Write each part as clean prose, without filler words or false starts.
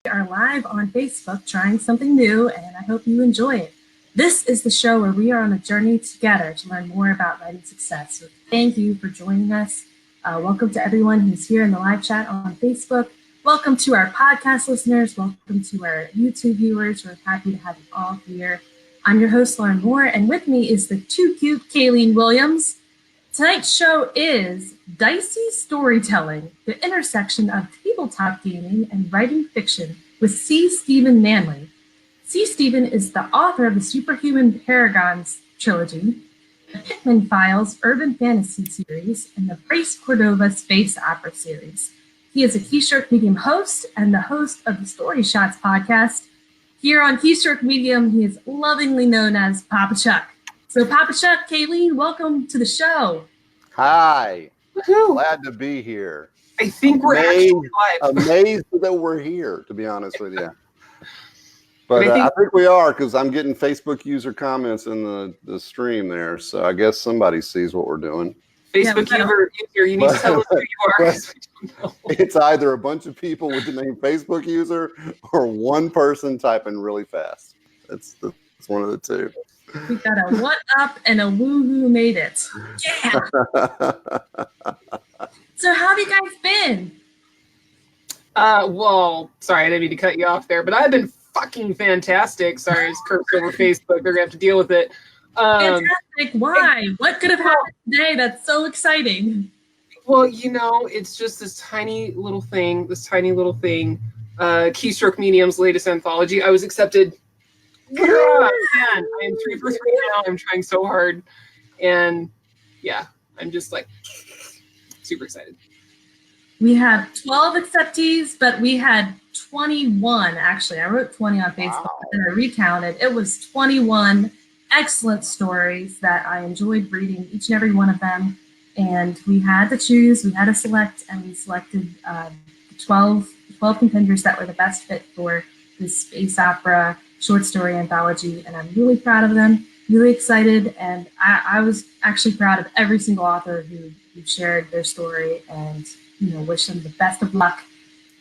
are live on Facebook trying something new, and I hope you enjoy it. This is the show where we are on a journey together to learn more about writing success. So thank you for joining us. Welcome to everyone who's here in the live chat on Facebook. Welcome to our podcast listeners. Welcome to our YouTube viewers. We're happy to have you all here. I'm your host, Lauren Moore, and with me is the too cute Kayleen Williams. Tonight's show is Dicey Storytelling, the intersection of tabletop gaming and writing fiction with C. Stephen Manley. C. Stephen is the author of the Superhuman Paragons Trilogy, the Pittman Files Urban Fantasy series, and the Brace Cordova Space Opera series. He is a Keystroke Medium host and the host of the Story Shots podcast. Here on Keystroke Medium, he is lovingly known as Papa Chuck. So Papa Chuck, Kayleen, welcome to the show. Hi. Woo-hoo. Glad to be here. I think we're actually live. Amazed that we're here, to be honest with you. But I think we are, because I'm getting Facebook user comments in the stream there. So I guess somebody sees what we're doing. Facebook user, you need to tell us who you are. It's either a bunch of people with the name Facebook user or one person typing really fast. It's one of the two. We got a what up and a woohoo made it. Yeah. So how have you guys been? Well, sorry, I didn't mean to cut you off there, but I've been fucking fantastic. Sorry, it's cursed over Facebook. They're gonna have to deal with it. Fantastic. Why? What could have happened today that's so exciting? Well, it's just this tiny little thing. Keystroke Medium's latest anthology. I was accepted. Yeah, man, I am 3 for 3 now. I'm trying so hard. And yeah, I'm just like super excited. We have 12 acceptees, but we had 21 actually. I wrote 20 on Facebook, but then I recounted. It was 21 excellent stories that I enjoyed reading, each and every one of them. And we had to choose, we had to select, and we selected 12 contenders that were the best fit for this space opera short story anthology. And I'm really proud of them, really excited. And I was actually proud of every single author who shared their story and, wish them the best of luck.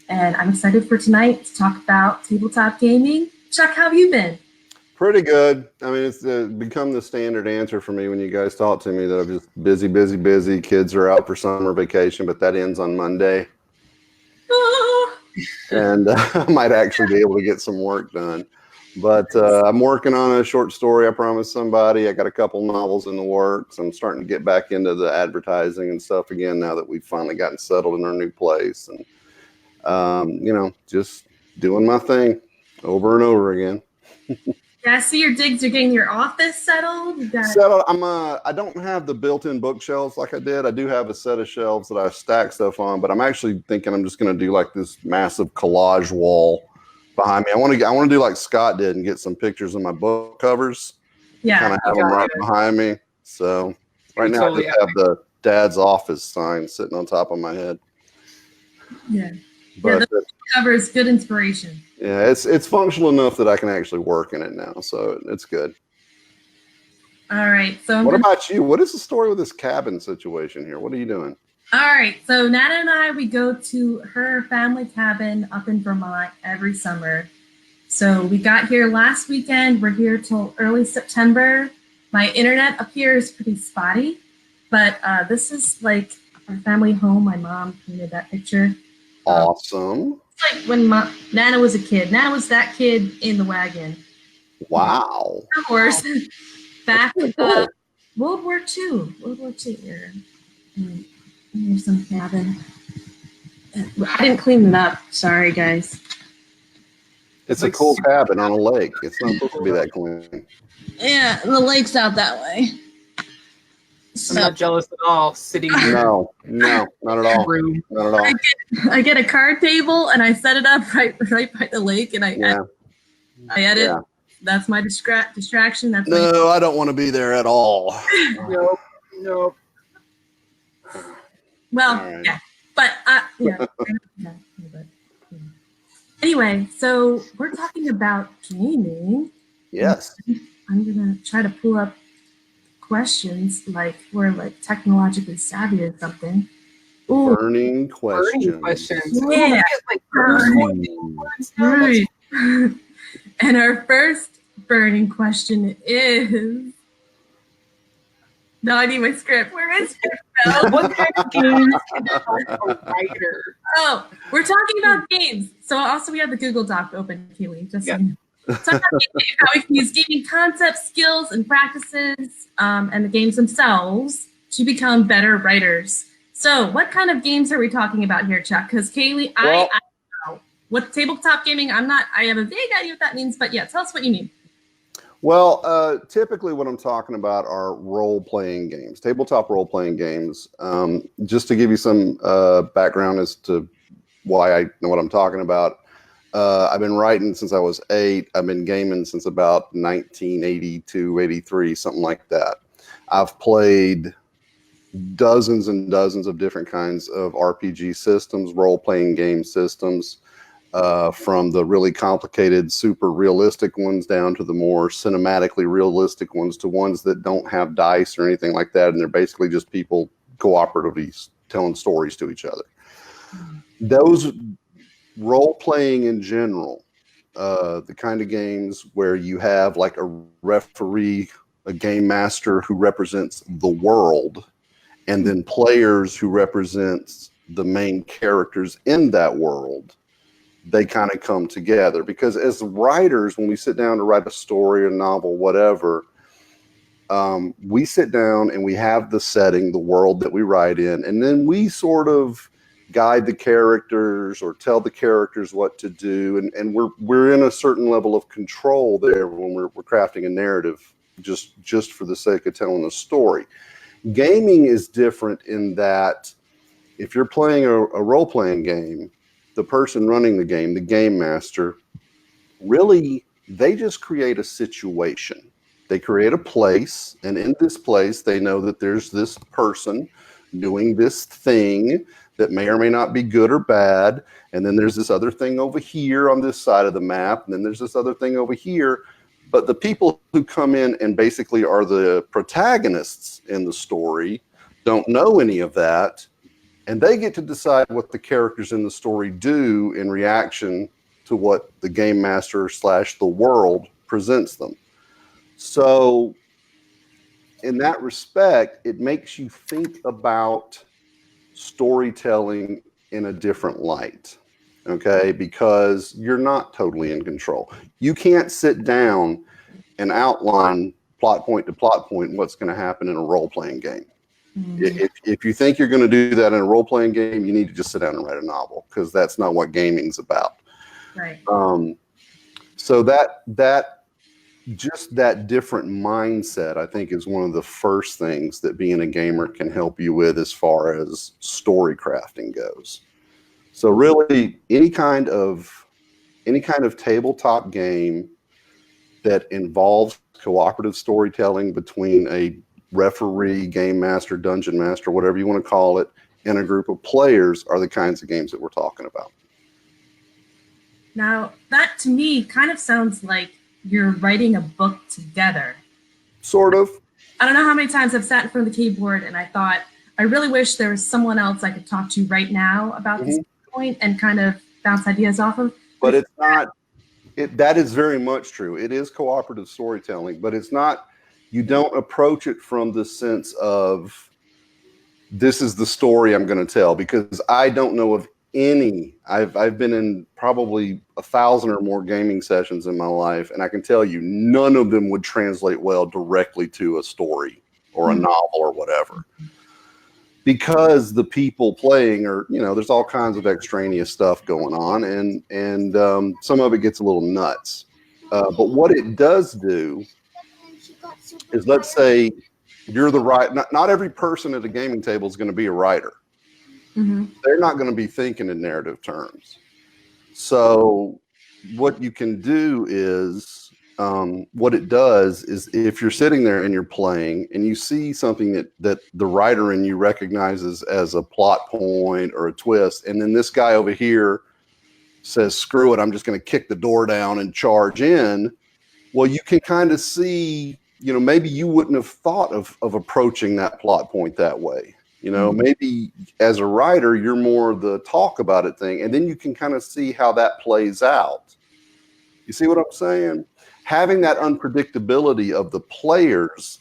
And I'm excited for tonight to talk about tabletop gaming. Chuck, how have you been? Pretty good. I mean, it's become the standard answer for me when you guys talk to me that I'm just busy. Kids are out for summer vacation, but that ends on Monday. And I might actually be able to get some work done. But I'm working on a short story I promised somebody. I got a couple novels in the works. I'm starting to get back into the advertising and stuff again now that we've finally gotten settled in our new place. And, just doing my thing over and over again. Yeah, I see your digs. You're getting your office settled. Settled. I don't have the built-in bookshelves like I did. I do have a set of shelves that I stack stuff on, but I'm actually thinking I'm just going to do like this massive collage wall behind me. I want to do like Scott did and get some pictures of my book covers. Yeah, kind of have them right behind me. So right now I just have the dad's office sign sitting on top of my head. Yeah. But the cover is good inspiration. Yeah, it's functional enough that I can actually work in it now, so it's good. All right. So what about you? What is the story with this cabin situation here? What are you doing? All right. So Nana and I, we go to her family cabin up in Vermont every summer. So we got here last weekend. We're here till early September. My internet up here is pretty spotty, but this is like our family home. My mom painted that picture. Awesome. It's like when Nana was a kid. Nana was that kid in the wagon. Wow. Of course. Back with World War II. World War II era. Here's some cabin. I didn't clean it up. Sorry, guys. It's a cool cabin on a lake. It's not supposed to be that clean. Yeah, the lake's out that way. I'm not jealous at all. Sitting here. No, not at all. Not at all. I get a card table and I set it up right by the lake, and I edit. Yeah. That's my distraction. That's I don't want to be there at all. Nope. Well, right. Yeah, but yeah. Anyway, so we're talking about gaming. Yes. I'm gonna try to pull up questions like we're like technologically savvy or something. Ooh, Burning Burning questions. questions. Yeah. Ooh, that is like Burning. words now. right. And our first burning question is. No, I need my script. Where is it? Bill? What kind of games can help a writer? Oh, we're talking about games. So also we have the Google Doc open, Keely. Just so you know. Talk about how we can use gaming concepts, skills, and practices, and the games themselves to become better writers. So, what kind of games are we talking about here, Chuck? Because Kaylee, I don't know what tabletop gaming. I have a vague idea what that means, but yeah, tell us what you mean. Well, typically what I'm talking about are role-playing games, tabletop role-playing games. Just to give you some background as to why I know what I'm talking about, I've been writing since I was 8. I've been gaming since about 1982, 83, something like that. I've played dozens and dozens of different kinds of RPG systems, role-playing game systems. From the really complicated, super realistic ones down to the more cinematically realistic ones, to ones that don't have dice or anything like that, and they're basically just people cooperatively telling stories to each other. Those role-playing in general, the kind of games where you have like a referee, a game master who represents the world, and then players who represents the main characters in that world, they kind of come together. Because as writers, when we sit down to write a story, a novel, whatever, we sit down and we have the setting, the world that we write in, and then we sort of guide the characters or tell the characters what to do, and we're in a certain level of control there when we're crafting a narrative, just for the sake of telling a story. Gaming is different in that if you're playing a role-playing game, the person running the game, the game master, really, they just create a situation. They create a place, and in this place, they know that there's this person doing this thing that may or may not be good or bad, and then there's this other thing over here on this side of the map, and then there's this other thing over here. But the people who come in and basically are the protagonists in the story don't know any of that. And they get to decide what the characters in the story do in reaction to what the game master / the world presents them. So in that respect, it makes you think about storytelling in a different light, okay? Because you're not totally in control. You can't sit down and outline plot point to plot point what's going to happen in a role-playing game. If you think you're going to do that in a role-playing game, you need to just sit down and write a novel, because that's not what gaming's about. Right. So that different mindset, I think, is one of the first things that being a gamer can help you with as far as story crafting goes. So really, any kind of tabletop game that involves cooperative storytelling between a referee, game master, dungeon master, whatever you want to call it, and a group of players are the kinds of games that we're talking about. Now, that to me kind of sounds like you're writing a book together. Sort of. I don't know how many times I've sat in front of the keyboard and I thought, I really wish there was someone else I could talk to right now about this point and kind of bounce ideas off of. But it's not, that is very much true. It is cooperative storytelling, but it's not, you don't approach it from the sense of, this is the story I'm going to tell, because I don't know of any. I've been in probably 1,000 or more gaming sessions in my life, and I can tell you none of them would translate well directly to a story or a novel or whatever, because the people playing are, there's all kinds of extraneous stuff going on, and some of it gets a little nuts. But what it does do is, let's say you're the writer. Not every person at a gaming table is going to be a writer. They're not going to be thinking in narrative terms. So what you can do is, what it does is, if you're sitting there and you're playing and you see something that the writer in you recognizes as a plot point or a twist, and then this guy over here says, screw it, I'm just going to kick the door down and charge in. Well, you can kind of see, maybe you wouldn't have thought of approaching that plot point that way. You know, maybe as a writer, you're more the talk about it thing, and then you can kind of see how that plays out. You see what I'm saying? Having that unpredictability of the players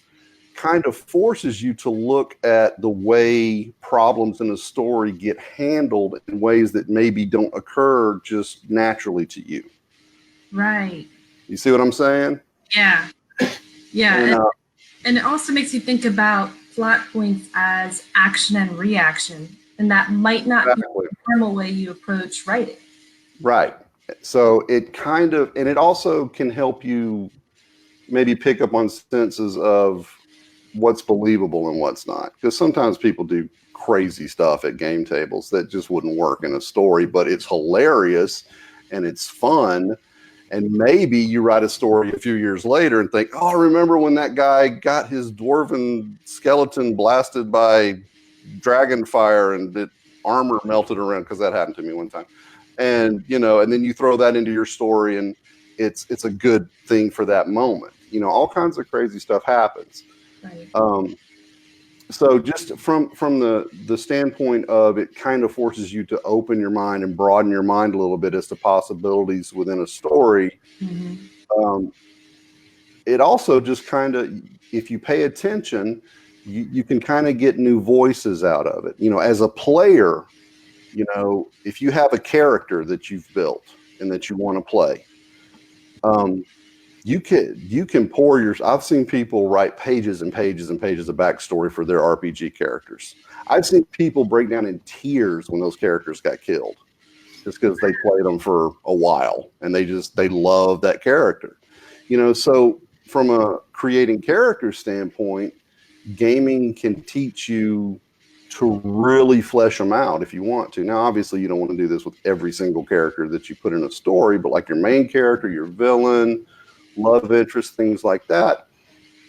kind of forces you to look at the way problems in a story get handled in ways that maybe don't occur just naturally to you. Right. You see what I'm saying? Yeah. Yeah. And it also makes you think about plot points as action and reaction, and that might not be the normal way you approach writing. Right. So it kind of, and it also can help you maybe pick up on senses of what's believable and what's not. Because sometimes people do crazy stuff at game tables that just wouldn't work in a story, but it's hilarious and it's fun. And maybe you write a story a few years later and think, oh, remember when that guy got his dwarven skeleton blasted by dragon fire and the armor melted around, because that happened to me one time. And, you know, and then you throw that into your story and it's a good thing for that moment. You know, all kinds of crazy stuff happens. Right. So just from the standpoint of it kind of forces you to open your mind and broaden your mind a little bit as to possibilities within a story. Mm-hmm. It also just kind of, if you pay attention, you can kind of get new voices out of it. You know, as a player, you know, if you have a character that you've built and that you want to play, you can pour your. I've seen people write pages and pages and pages of backstory for their RPG characters. I've seen people break down in tears when those characters got killed, just because they played them for a while and they love that character. You know, so from a creating character standpoint, gaming can teach you to really flesh them out if you want to. Now, obviously, you don't want to do this with every single character that you put in a story, but like your main character, your villain, love interest, things like that,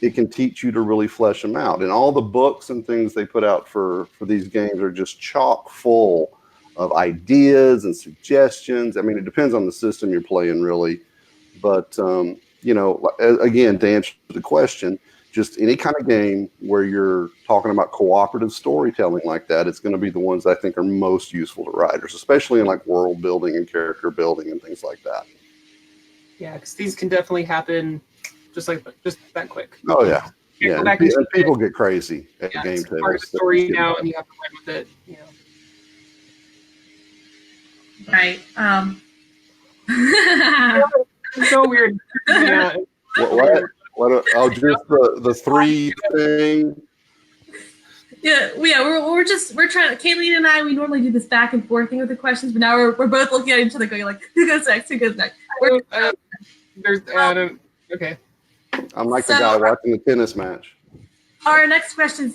it can teach you to really flesh them out. And all the books and things they put out for these games are just chock full of ideas and suggestions. I mean, it depends on the system you're playing, really. But, you know, again, to answer the question, just any kind of game where you're talking about cooperative storytelling like that, it's going to be the ones I think are most useful to writers, especially in like world building and character building and things like that. Yeah, because these can definitely happen just that quick. Oh yeah, yeah. And people get crazy at the game table. Part of the story now, and you have to run with it. You know. Right. It's so weird. Yeah. What? Oh, just the three thing. Yeah. We're trying. Kayleen and I, we normally do this back and forth thing with the questions, but now we're both looking at each other, going like, "Who goes next? Who goes next?" Okay. I'm like the guy watching the tennis match. Our next question is,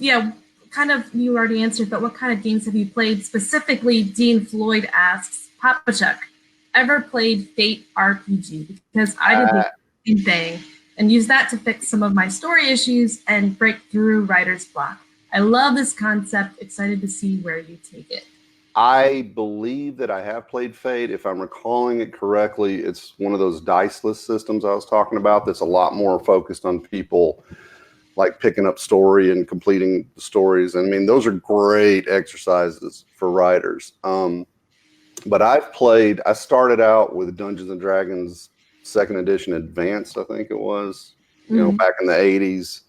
kind of you already answered, but what kind of games have you played? Specifically, Dean Floyd asks, Papa Chuck, ever played Fate RPG? Because I did the same thing and use that to fix some of my story issues and break through writer's block. I love this concept. Excited to see where you take it. I believe that I have played Fate. If I'm recalling it correctly, it's one of those diceless systems I was talking about that's a lot more focused on people like picking up story and completing the stories. I mean, those are great exercises for writers. But I started out with Dungeons and Dragons 2nd edition Advanced, I think it was, you know, back in the 80s.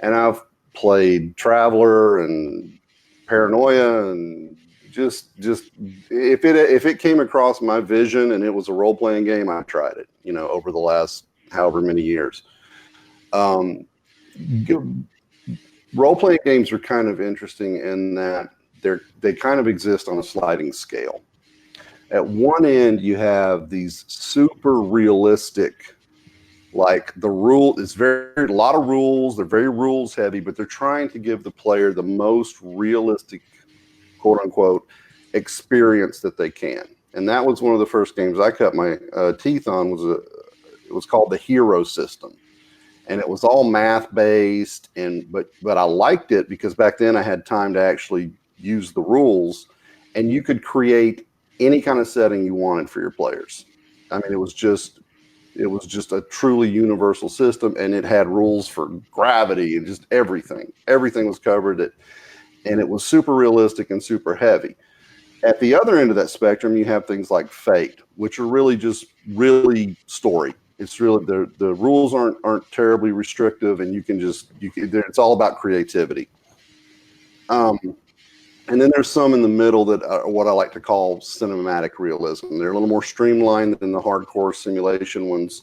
And I've played Traveler and Paranoia and just if it came across my vision and it was a role-playing game, I tried it, you know, over the last however many years. Role-playing games are kind of interesting in that they kind of exist on a sliding scale. At one end, you have these super realistic, like the rule is a lot of rules. They're very rules heavy, but they're trying to give the player the most realistic, quote unquote, experience that they can. And that was one of the first games I cut my teeth on. It was called the Hero System, and it was all math based. But I liked it because back then I had time to actually use the rules, and you could create any kind of setting you wanted for your players. I mean, it was just a truly universal system, and it had rules for gravity and just everything. Everything was covered. and it was super realistic and super heavy. At the other end of that spectrum, you have things like Fate, which are really just really story. It's really the rules aren't terribly restrictive, and it's all about creativity. And then there's some in the middle that are what I like to call cinematic realism. They're a little more streamlined than the hardcore simulation ones,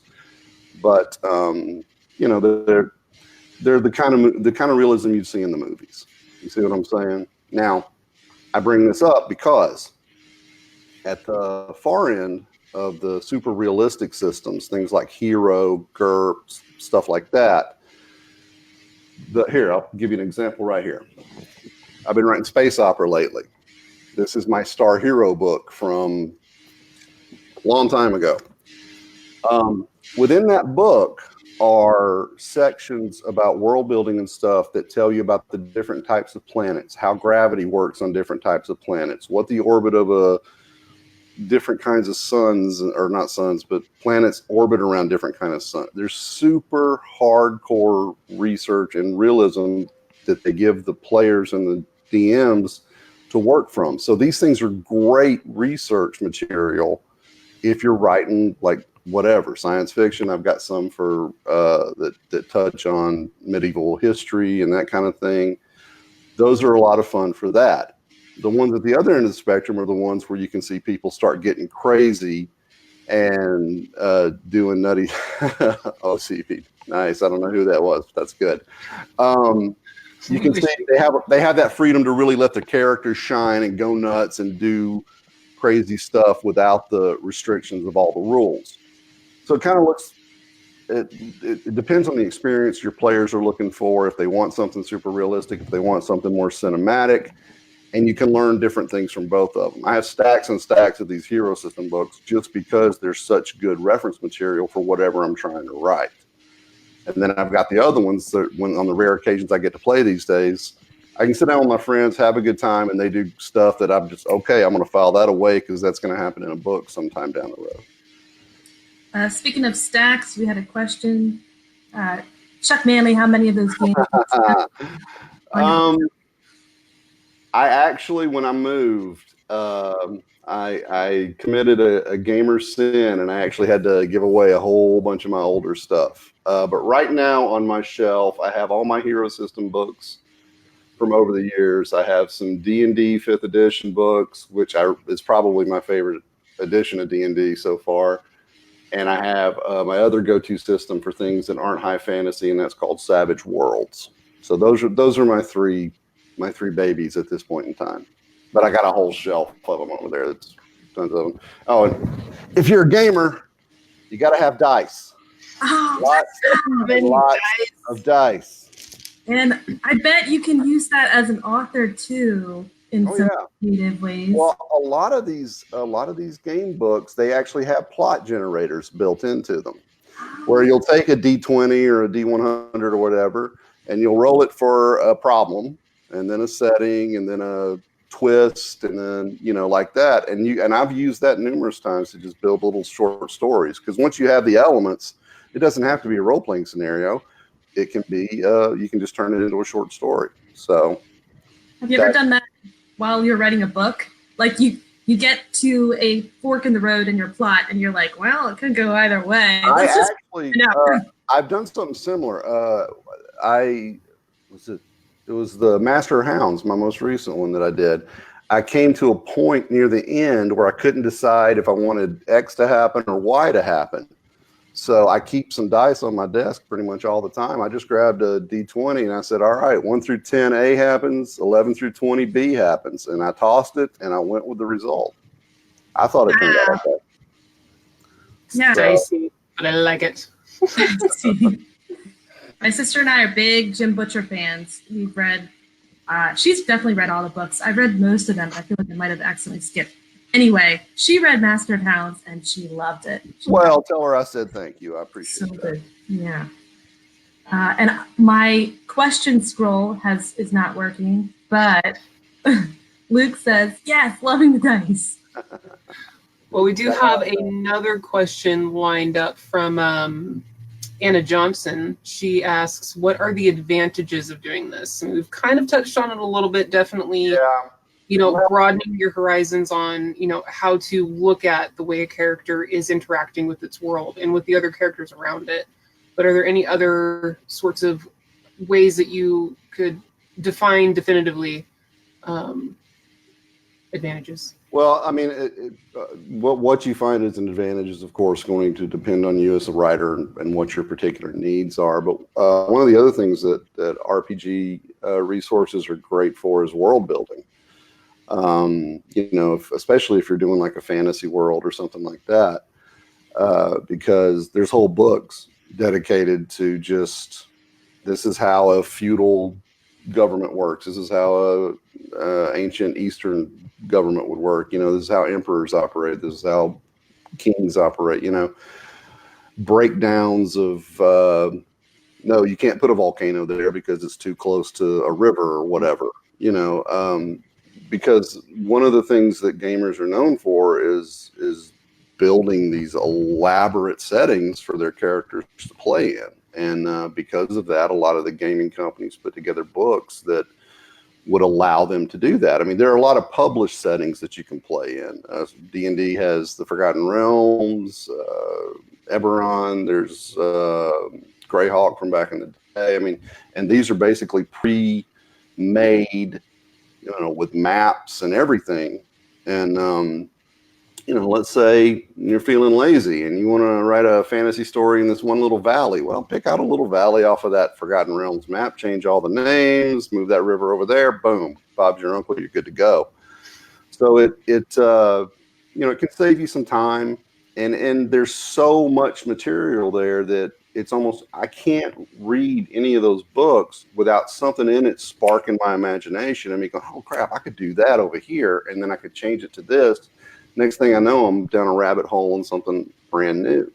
but they're the kind of realism you'd see in the movies. You see what I'm saying? Now, I bring this up because at the far end of the super realistic systems, things like Hero, GURPS, stuff like that. Here, I'll give you an example right here. I've been writing space opera lately. This is my Star Hero book from a long time ago. Within that book are sections about world building and stuff that tell you about the different types of planets, how gravity works on different types of planets, what the orbit of different kinds of suns, or not suns, but planets orbit around different kinds of suns. There's super hardcore research and realism that they give the players and the DMs to work from. So these things are great research material if you're writing like whatever science fiction. I've got some for that touch on medieval history and that kind of thing. Those are a lot of fun for that. The ones at the other end of the spectrum are the ones where you can see people start getting crazy and doing nutty OCP. Nice. I don't know who that was, but that's good. You can see they have that freedom to really let the characters shine and go nuts and do crazy stuff without the restrictions of all the rules. So it kind of looks, it depends on the experience your players are looking for. If they want something super realistic, if they want something more cinematic, and you can learn different things from both of them. I have stacks and stacks of these hero system books just because there's such good reference material for whatever I'm trying to write. And then I've got the other ones that when on the rare occasions I get to play these days, I can sit down with my friends, have a good time, and they do stuff that I'm just, okay, I'm going to file that away because that's going to happen in a book sometime down the road. Speaking of stacks, we had a question. Chuck Manley, how many of those games? I actually, when I moved, I committed a gamer sin, and I actually had to give away a whole bunch of my older stuff. But right now on my shelf, I have all my Hero System books from over the years. I have some D&D 5th edition books, which is probably my favorite edition of D&D so far. And I have my other go-to system for things that aren't high fantasy, and that's called Savage Worlds. So those are my three babies at this point in time. But I got a whole shelf of them over there. That's tons of them. Oh, and if you're a gamer, you got to have dice. Oh, lots of dice. And I bet you can use that as an author too in some creative ways. Well, a lot of these game books, they actually have plot generators built into them, where you'll take a D20 or a D100 or whatever, and you'll roll it for a problem, and then a setting, and then a twist, and then like that. And I've used that numerous times to just build little short stories, because once you have the elements, it doesn't have to be a role-playing scenario. It can be you can just turn it into a short story. So have you ever done that while you're writing a book? Like you get to a fork in the road in your plot, and you're like, well, it could go either way. I've done something similar. It was the Master of Hounds, my most recent one that I did. I came to a point near the end where I couldn't decide if I wanted X to happen or Y to happen. So I keep some dice on my desk pretty much all the time. I just grabbed a D20 and I said, all right, 1 through 10 A happens, 11 through 20 B happens. And I tossed it and I went with the result. I thought it turned out okay. Yeah, dicey, but I like it. My sister and I are big Jim Butcher fans. We've read, she's definitely read all the books. I've read most of them. I feel like I might have accidentally skipped. Anyway, she read Master of Hounds and she loved it. Tell her I said thank you. I appreciate that. Good. Yeah. And my question scroll is not working, but Luke says, yes, loving the dice. Well, we do have another question lined up from Anna Johnson, she asks, what are the advantages of doing this? And we've kind of touched on it a little bit, definitely, broadening your horizons on, how to look at the way a character is interacting with its world and with the other characters around it. But are there any other sorts of ways that you could define definitively advantages? Well, I mean, what you find as an advantage is, of course, going to depend on you as a writer and what your particular needs are. But one of the other things that RPG resources are great for is world building. Especially if you're doing like a fantasy world or something like that, because there's whole books dedicated to just, this is how a feudal government works. This is how a ancient Eastern government would work. This is how emperors operate. This is how kings operate. Breakdowns of no, you can't put a volcano there because it's too close to a river or whatever. Because one of the things that gamers are known for is building these elaborate settings for their characters to play in. And because of that, a lot of the gaming companies put together books that would allow them to do that. I mean, there are a lot of published settings that you can play in. D&D has the Forgotten Realms, Eberron, there's Greyhawk from back in the day. I mean, and these are basically pre-made, with maps and everything. And, let's say you're feeling lazy and you want to write a fantasy story in this one little valley. Well, pick out a little valley off of that Forgotten Realms map, change all the names, move that river over there, boom, Bob's your uncle, you're good to go. So it can save you some time. And there's so much material there that it's almost, I can't read any of those books without something in it sparking my imagination and me going, oh crap, I could do that over here. And then I could change it to this. Next thing I know, I'm down a rabbit hole in something brand new.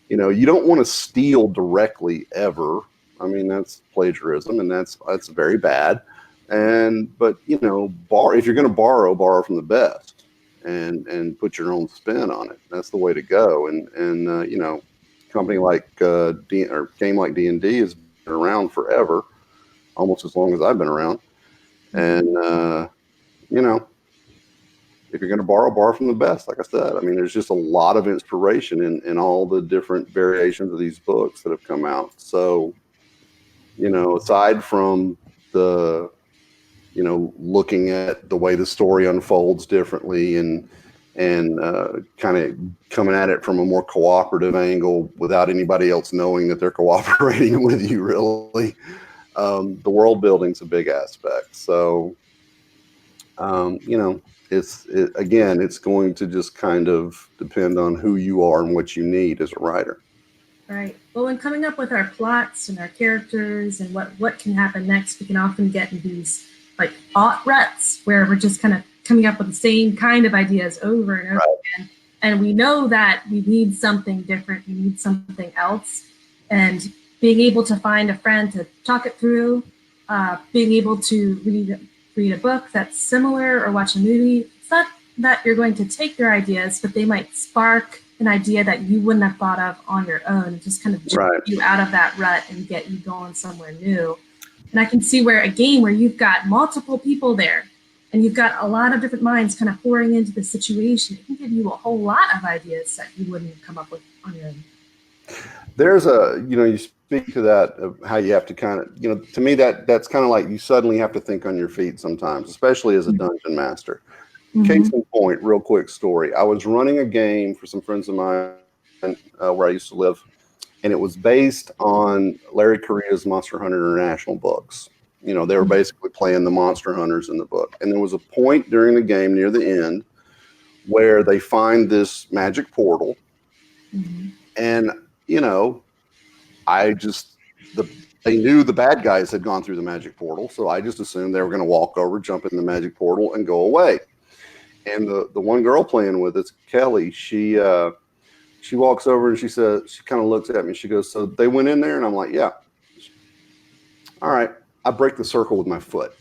You don't want to steal directly ever. I mean, that's plagiarism, and that's very bad. But if you're going to borrow from the best, and put your own spin on it. That's the way to go. And company like game like D&D has been around forever, almost as long as I've been around. And if you're going to borrow from the best, like I said. I mean, there's just a lot of inspiration in all the different variations of these books that have come out. So, aside from the, looking at the way the story unfolds differently and kind of coming at it from a more cooperative angle without anybody else knowing that they're cooperating with you, really, the world building's a big aspect. So, it's going to just kind of depend on who you are and what you need as a writer. Right. Well, when coming up with our plots and our characters and what can happen next, we can often get in these like thought ruts where we're just kind of coming up with the same kind of ideas over and over again. And we know that we need something different. We need something else. And being able to find a friend to talk it through, being able to read a book that's similar or watch a movie. It's not that you're going to take their ideas, but they might spark an idea that you wouldn't have thought of on your own and just kind of jump you out of that rut and get you going somewhere new. And I can see where a game where you've got multiple people there and you've got a lot of different minds kind of pouring into the situation, it can give you a whole lot of ideas that you wouldn't come up with on your own. There's you speak to that of how you have to kind of, to me that's kind of like you suddenly have to think on your feet sometimes, especially as a dungeon master. Mm-hmm. Case in point, real quick story. I was running a game for some friends of mine where I used to live, and it was based on Larry Correa's Monster Hunter International books. They were basically playing the monster hunters in the book. And there was a point during the game near the end where they find this magic portal. Mm-hmm. And, they knew the bad guys had gone through the magic portal. So I just assumed they were going to walk over, jump in the magic portal and go away. And the one girl playing with us, Kelly, she walks over and she says, she kind of looks at me. She goes, so they went in there? And I'm like, yeah. All right. I break the circle with my foot.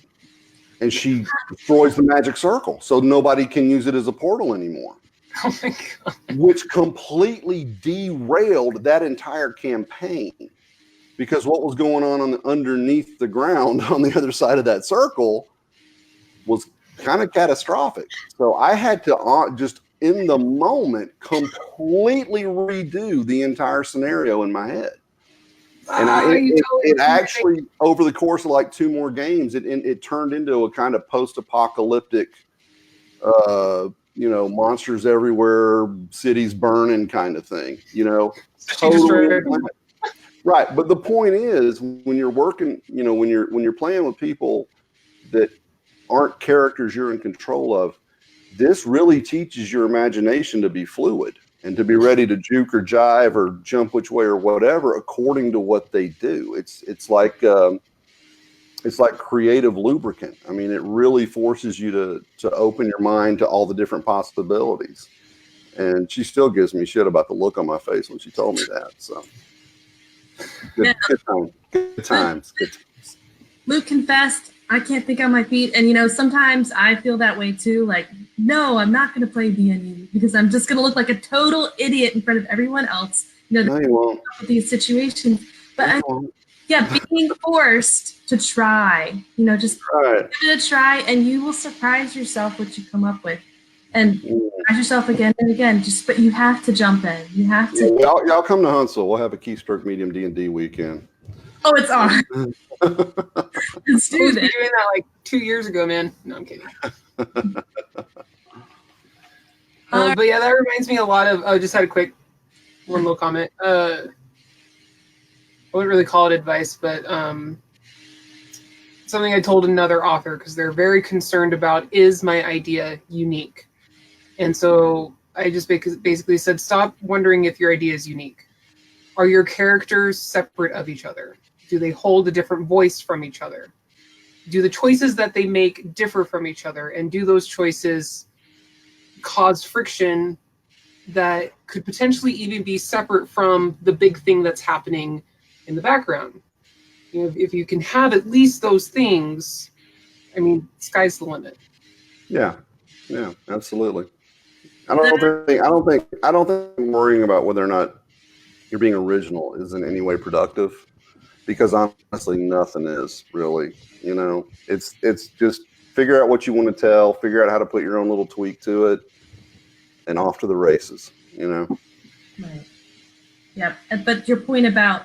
And she destroys the magic circle. So nobody can use it as a portal anymore. Oh my God. which completely derailed that entire campaign. Because what was going on underneath the ground on the other side of that circle was kind of catastrophic. So I had to just in the moment completely redo the entire scenario in my head. And it actually, over the course of like 2 more games, it turned into a kind of post-apocalyptic, monsters everywhere, cities burning kind of thing. Totally. Right, but the point is, when you're working, when you're playing with people that aren't characters you're in control of, this really teaches your imagination to be fluid and to be ready to juke or jive or jump which way or whatever according to what they do. It's like creative lubricant. I mean, it really forces you to open your mind to all the different possibilities. And she still gives me shit about the look on my face when she told me that. So. Good times. Luke confessed, I can't think on my feet. And, sometimes I feel that way too. Like, no, I'm not going to play D&D because I'm just going to look like a total idiot in front of everyone else. No, you won't. These situations. But being forced to try, just give it a try, and you will surprise yourself what you come up with. And surprise yourself again and again. But you have to jump in. You have to. Yeah, y'all come to Huntsville. We'll have a Keystroke Medium D&D weekend. Oh, it's on. Let's do this. Doing that like 2 years ago, man. No, I'm kidding. But yeah, that reminds me a lot of. I just had a quick one little comment. I wouldn't really call it advice, but something I told another author because they're very concerned about, is my idea unique? And so I just basically said, stop wondering if your idea is unique. Are your characters separate of each other? Do they hold a different voice from each other? Do the choices that they make differ from each other? And do those choices cause friction that could potentially even be separate from the big thing that's happening in the background? If you can have at least those things, I mean, sky's the limit. Yeah, absolutely. I don't think worrying about whether or not you're being original is in any way productive, because honestly, nothing is really. It's just figure out what you want to tell, figure out how to put your own little tweak to it, and off to the races. Right. Yep. But your point about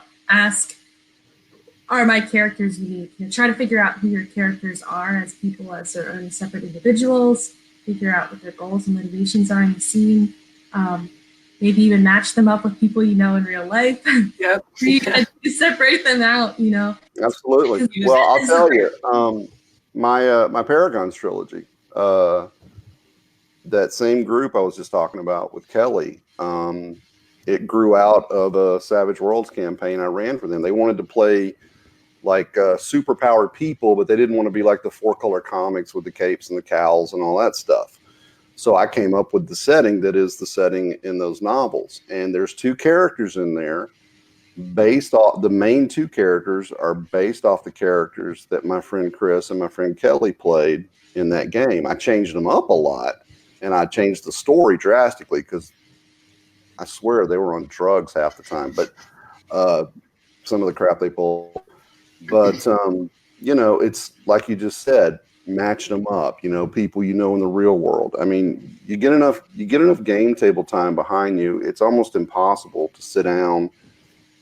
are my characters unique? Try to figure out who your characters are as people, as their own separate individuals. Figure out what their goals and motivations are in the scene. Maybe even match them up with people in real life. Yep. You separate them out. Absolutely. Well, I'll tell you, my Paragons Trilogy, that same group I was just talking about with Kelly, it grew out of a Savage Worlds campaign I ran for them. They wanted to play like superpowered people, but they didn't want to be like the 4-color comics with the capes and the cowls and all that stuff. So I came up with the setting that is the setting in those novels. And there's 2 characters in there based off, the main 2 characters are based off the characters that my friend Chris and my friend Kelly played in that game. I changed them up a lot, and I changed the story drastically because I swear they were on drugs half the time, but some of the crap they pulled. But, it's like you just said, match them up, people in the real world. I mean, you get enough game table time behind you, it's almost impossible to sit down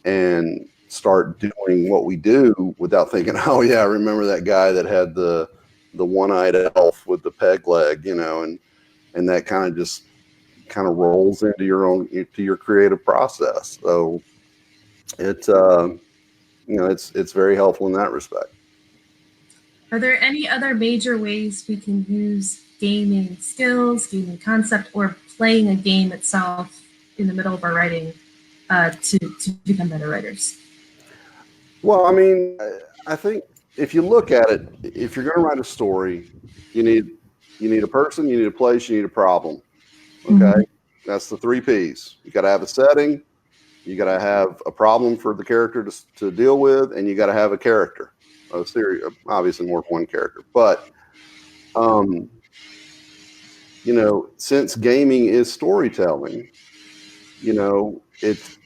and start doing what we do without thinking, oh yeah, I remember that guy that had the one-eyed elf with the peg leg, and that kind of rolls into your creative process. So it's very helpful in that respect. Are there any other major ways we can use gaming skills, gaming concept, or playing a game itself in the middle of our writing to become better writers? Well, I mean, I think if you look at it, if you're going to write a story, you need a person, you need a place, you need a problem. Okay, mm-hmm. That's the 3 Ps. You got to have a setting, you got to have a problem for the character to deal with, and you got to have a character. Obviously more than one character, but you know, since gaming is storytelling, you know, it's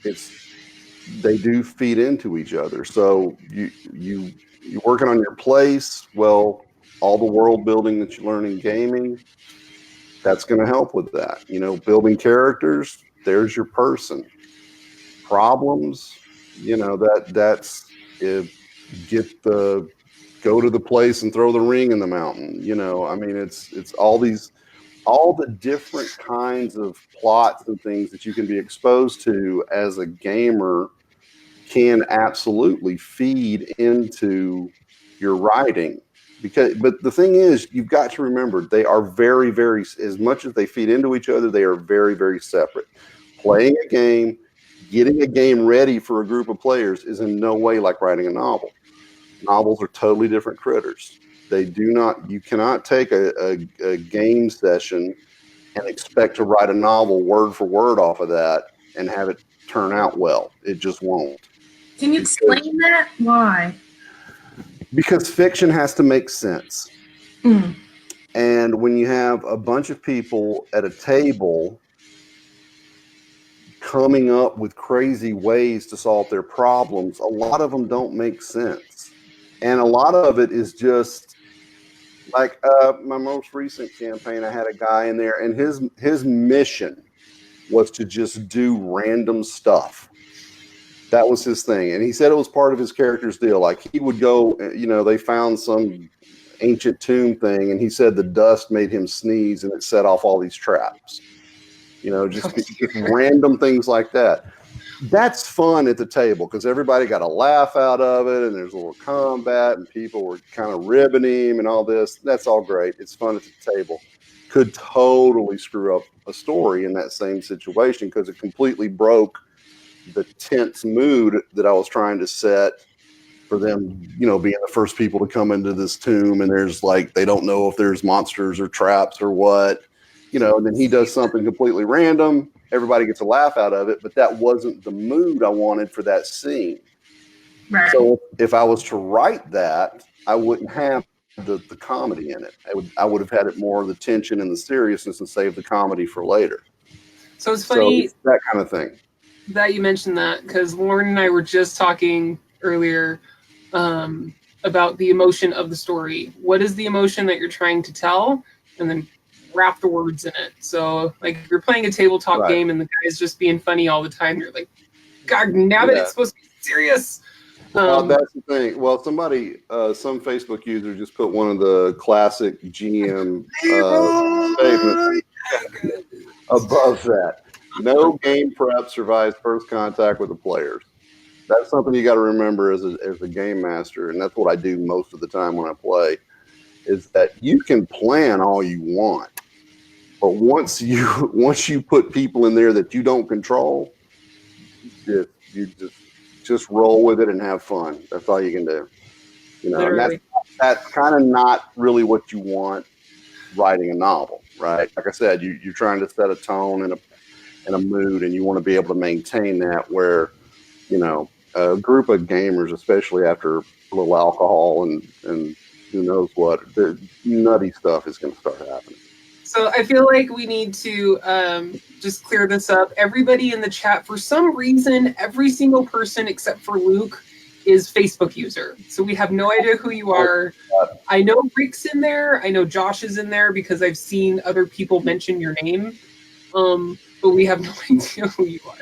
they do feed into each other. So you're working on your place. Well, all the world building that you learn in gaming, that's going to help with that. You know, building characters, there's your person. Problems, you know, that's if go to the place and throw the ring in the mountain. You know, I mean, it's all the different kinds of plots and things that you can be exposed to as a gamer can absolutely feed into your writing. But the thing is, you've got to remember, they are very, very, as much as they feed into each other, they are very, very separate. Playing a game, getting a game ready for a group of players is in no way like writing a novel. Novels are totally different critters. You cannot take a game session and expect to write a novel word for word off of that and have it turn out well. It just won't. Can you explain that? Why? Because fiction has to make sense. And when you have a bunch of people at a table coming up with crazy ways to solve their problems, a lot of them don't make sense. And a lot of it is just like my most recent campaign, I had a guy in there, and his mission was to just do random stuff. That was his thing. And he said it was part of his character's deal. Like, he would go, you know, they found some ancient tomb thing, and he said the dust made him sneeze and it set off all these traps. You know, just random things like that. That's fun at the table because everybody got a laugh out of it, and there's a little combat, and people were kind of ribbing him and all this. That's all great. It's fun at the table. Could totally screw up a story in that same situation because it completely broke the tense mood that I was trying to set for them, you know, being the first people to come into this tomb, and there's like, they don't know if there's monsters or traps or what, you know, and then he does something completely random. Everybody gets a laugh out of it, but that wasn't the mood I wanted for that scene. Right. So if I was to write that, I wouldn't have the comedy in it. I would have had it more of the tension and the seriousness and save the comedy for later. So it's funny, it's that kind of thing. That you mentioned that, because Lauren and I were just talking earlier about the emotion of the story. What is the emotion that you're trying to tell? And then wrap the words in it. So, like, if you're playing a tabletop game and the guy's just being funny all the time, you're like, God, now that it's supposed to be serious. That's the thing. Well, somebody, some Facebook user just put one of the classic GM statements above that. No game prep survives first contact with the players. That's something you got to remember as a game master, and that's what I do most of the time when I play, is that you can plan all you want, but once you put people in there that you don't control, you just roll with it and have fun. That's all you can do. You know, and that's kind of not really what you want writing a novel, right? Like I said, you're trying to set a tone and a mood, and you want to be able to maintain that where, you know, a group of gamers, especially after a little alcohol and who knows what, the nutty stuff is going to start happening. So I feel like we need to just clear this up. Everybody in the chat, for some reason, every single person except for Luke is Facebook user. So we have no idea who you are. I know Rick's in there. I know Josh is in there because I've seen other people mention your name. But we have no idea who you are.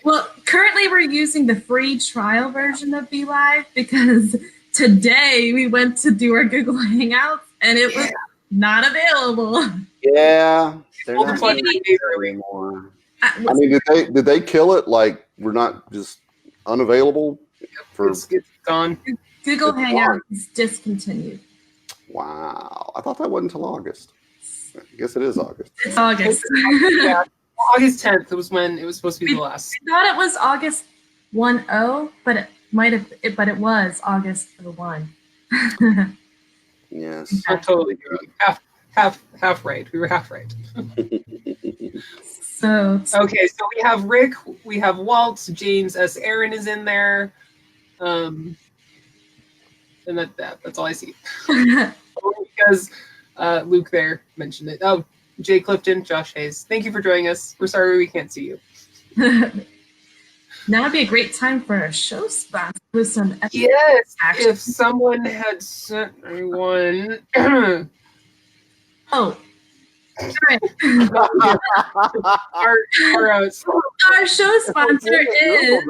Well, currently we're using the free trial version of BeLive because today we went to do our Google Hangouts and it was not available. Yeah, they're not anymore. I mean, did they kill it? Like, we're not just unavailable for it's gone. Google Hangouts is discontinued. Wow, I thought that wasn't until August. I guess it is August. It's August. Yeah, August 10th was when it was supposed to be the last. I thought it was August 10, but it might have. But it was August 01. Yes, I'm totally half right. We were half right. So okay, so we have Rick, we have Walt, James S. Aaron is in there, and that's all I see. Because Luke there mentioned it. Oh, Jay Clifton, Josh Hayes. Thank you for joining us. We're sorry we can't see you. Now would be a great time for a show sponsor with some yes action. If someone had sent me one. Oh. Our show sponsor is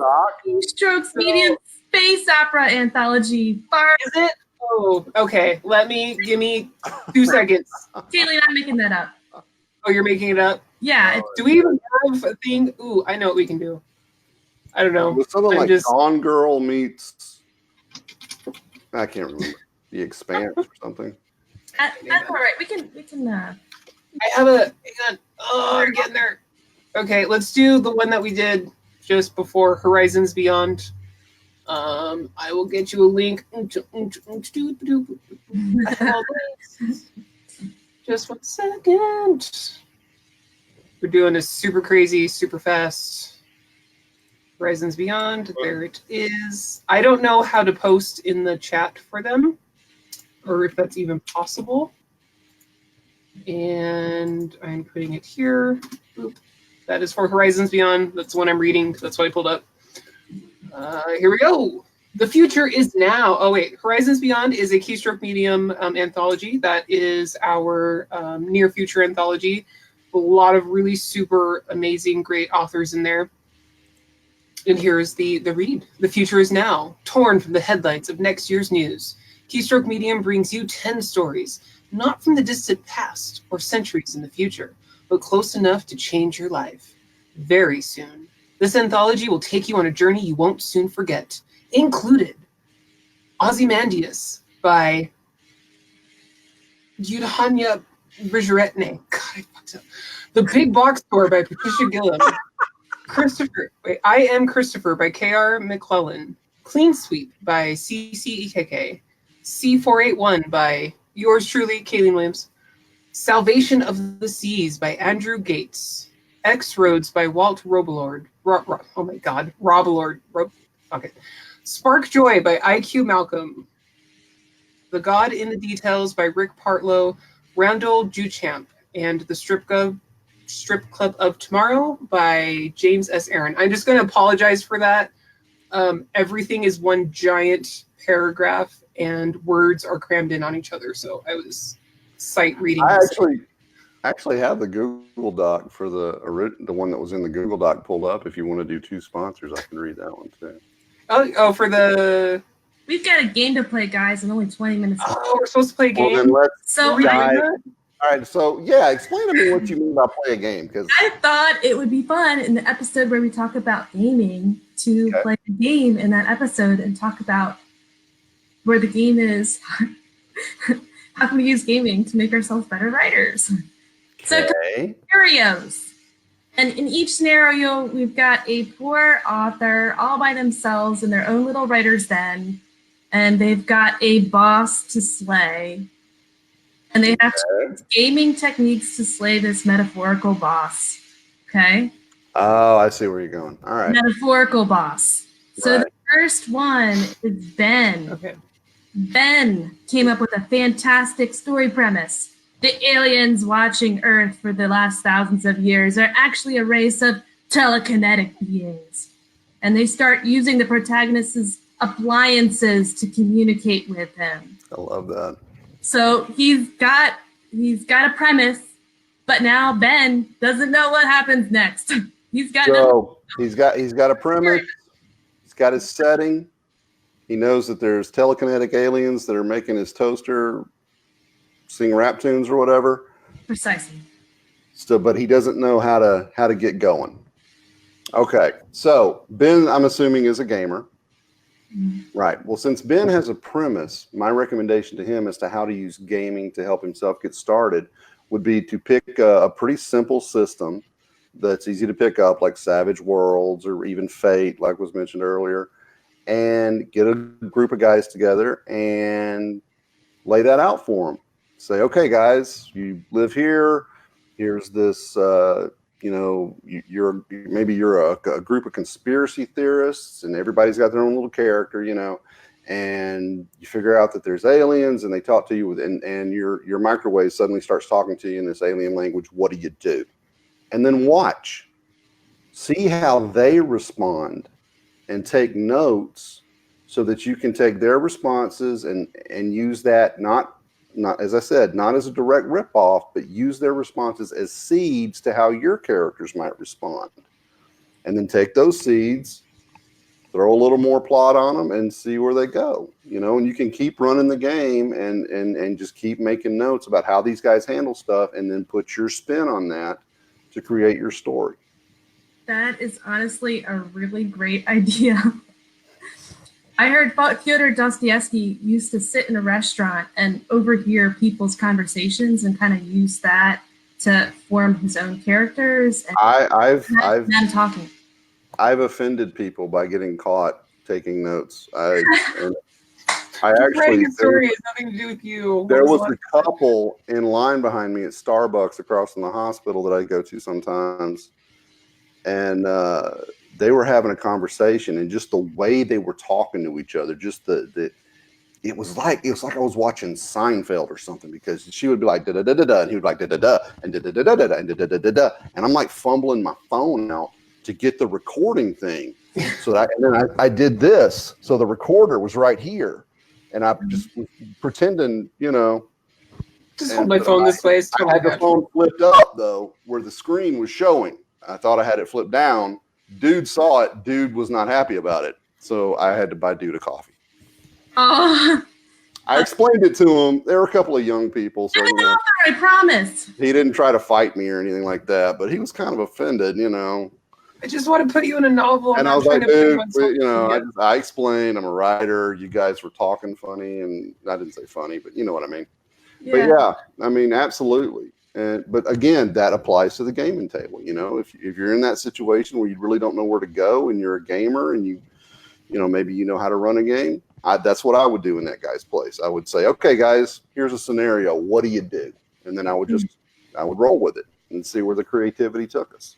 Keystroke's medium space opera anthology. Is it? Oh, okay. Give me 2 seconds. Kaylee, I'm making that up. Oh, you're making it up? Yeah. Do we even have a thing? Ooh, I know what we can do. I don't know. With something like Gone Girl meets, I can't remember, The Expanse or something. That's all right. We can. I have a. Hang on. Oh, I'm getting there. Okay, let's do the one that we did just before Horizons Beyond. I will get you a link. Just 1 second. We're doing this super crazy, super fast. Horizons Beyond. There it is. I don't know how to post in the chat for them, or if that's even possible. And I'm putting it here. Oop. That is for Horizons Beyond. That's the one I'm reading. That's what I pulled up. Here we go. The future is now. Oh, wait. Horizons Beyond is a Keystroke Medium anthology. That is our near future anthology. A lot of really super amazing, great authors in there. And here's the read. The future is now, torn from the headlights of next year's news. Keystroke Medium brings you 10 stories, not from the distant past or centuries in the future, but close enough to change your life. Very soon. This anthology will take you on a journey you won't soon forget. Included, Ozymandias by Yudhanya Rijaretne. God, I fucked up. The Big Box Store by Patricia Gilliam. I Am Christopher by K.R. McClellan. Clean Sweep by C.C. Ekeke. C481 by yours truly, Kayleen Williams. Salvation of the Seas by Andrew Gates. X Roads by Walt Robillard. Oh my God, Robillard. Fuck it. Spark Joy by I.Q. Malcolm. The God in the Details by Rick Partlow. Randall Duchamp. And The Strip Club of Tomorrow by James S. Aaron. I'm just going to apologize for that. Everything is one giant paragraph and words are crammed in on each other. So I was sight reading. I actually have the Google Doc for the one that was in the Google Doc pulled up. If you want to do 2 sponsors, I can read that one too. Oh, for the... We've got a game to play, guys, and only 20 minutes. Oh, we're supposed to play a game? Well, then let's dive. All right, so yeah, explain to me what you mean by play a game. Because I thought it would be fun in the episode where we talk about gaming to play a game in that episode and talk about where the game is. How can we use gaming to make ourselves better writers? So scenarios. And in each scenario, we've got a poor author all by themselves in their own little writer's den, and they've got a boss to slay. And they have to use gaming techniques to slay this metaphorical boss. Okay? Oh, I see where you're going. All right. Metaphorical boss. So the first one is Ben. Okay. Ben came up with a fantastic story premise. The aliens watching Earth for the last thousands of years are actually a race of telekinetic beings. And they start using the protagonist's appliances to communicate with him. I love that. So he's got a premise, but now Ben doesn't know what happens next. He's got a premise. He's got his setting. He knows that there's telekinetic aliens that are making his toaster sing rap tunes or whatever. Precisely. So, but he doesn't know how to get going. Okay, so Ben, I'm assuming, is a gamer. Right. Well, since Ben has a premise, my recommendation to him as to how to use gaming to help himself get started would be to pick a pretty simple system that's easy to pick up, like Savage Worlds or even Fate, like was mentioned earlier, and get a group of guys together and lay that out for them. Say, okay, guys, you live here. Here's this, you're a group of conspiracy theorists, and everybody's got their own little character, and you figure out that there's aliens, and they talk to you and your microwave suddenly starts talking to you in this alien language. What do you do? And then see how they respond, and take notes so that you can take their responses and use that, not as I said, not as a direct ripoff, but use their responses as seeds to how your characters might respond. And then take those seeds, throw a little more plot on them, and see where they go. And you can keep running the game and just keep making notes about how these guys handle stuff, and then put your spin on that to create your story. That is honestly a really great idea. I heard Fyodor Dostoevsky used to sit in a restaurant and overhear people's conversations and kind of use that to form his own characters. And I've talking. I've offended people by getting caught taking notes. I actually, writing a story has nothing to do with you. There was a couple in line behind me at Starbucks across from the hospital that I go to sometimes, and they were having a conversation, and just the way they were talking to each other, just it was like I was watching Seinfeld or something, because she would be like da da da da da, and he would be like da da da and da da da da da and da da da da da, and I'm like fumbling my phone out to get the recording thing, and then I did this, so the recorder was right here, and I just was pretending, just hold my phone this way. I had the phone flipped up though, where the screen was showing. I thought I had it flipped down. Dude saw it. Dude was not happy about it. So I had to buy Dude a coffee. I explained it to him. There were a couple of young people. So, I promise. He didn't try to fight me or anything like that, but he was kind of offended, I just want to put you in a novel. And I was like, dude, I explained, I'm a writer. You guys were talking funny, and I didn't say funny, but you know what I mean. Yeah. But yeah, I mean, absolutely. But again, that applies to the gaming table. If you're in that situation where you really don't know where to go, and you're a gamer, and maybe you know how to run a game, that's what I would do in that guy's place. I would say, okay, guys, here's a scenario. What do you do? And then I would roll with it and see where the creativity took us.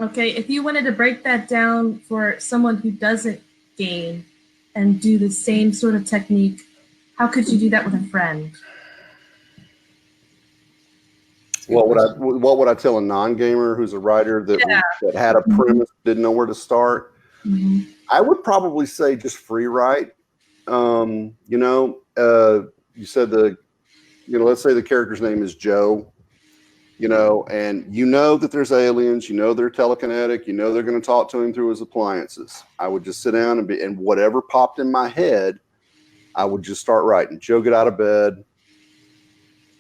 Okay, if you wanted to break that down for someone who doesn't game and do the same sort of technique, how could you do that with a friend? What would I tell a non-gamer who's a writer that had a premise, didn't know where to start? Mm-hmm. I would probably say just free write. You said let's say the character's name is Joe, and that there's aliens, they're telekinetic, they're going to talk to him through his appliances. I would just sit down and whatever popped in my head, I would just start writing. Joe get out of bed.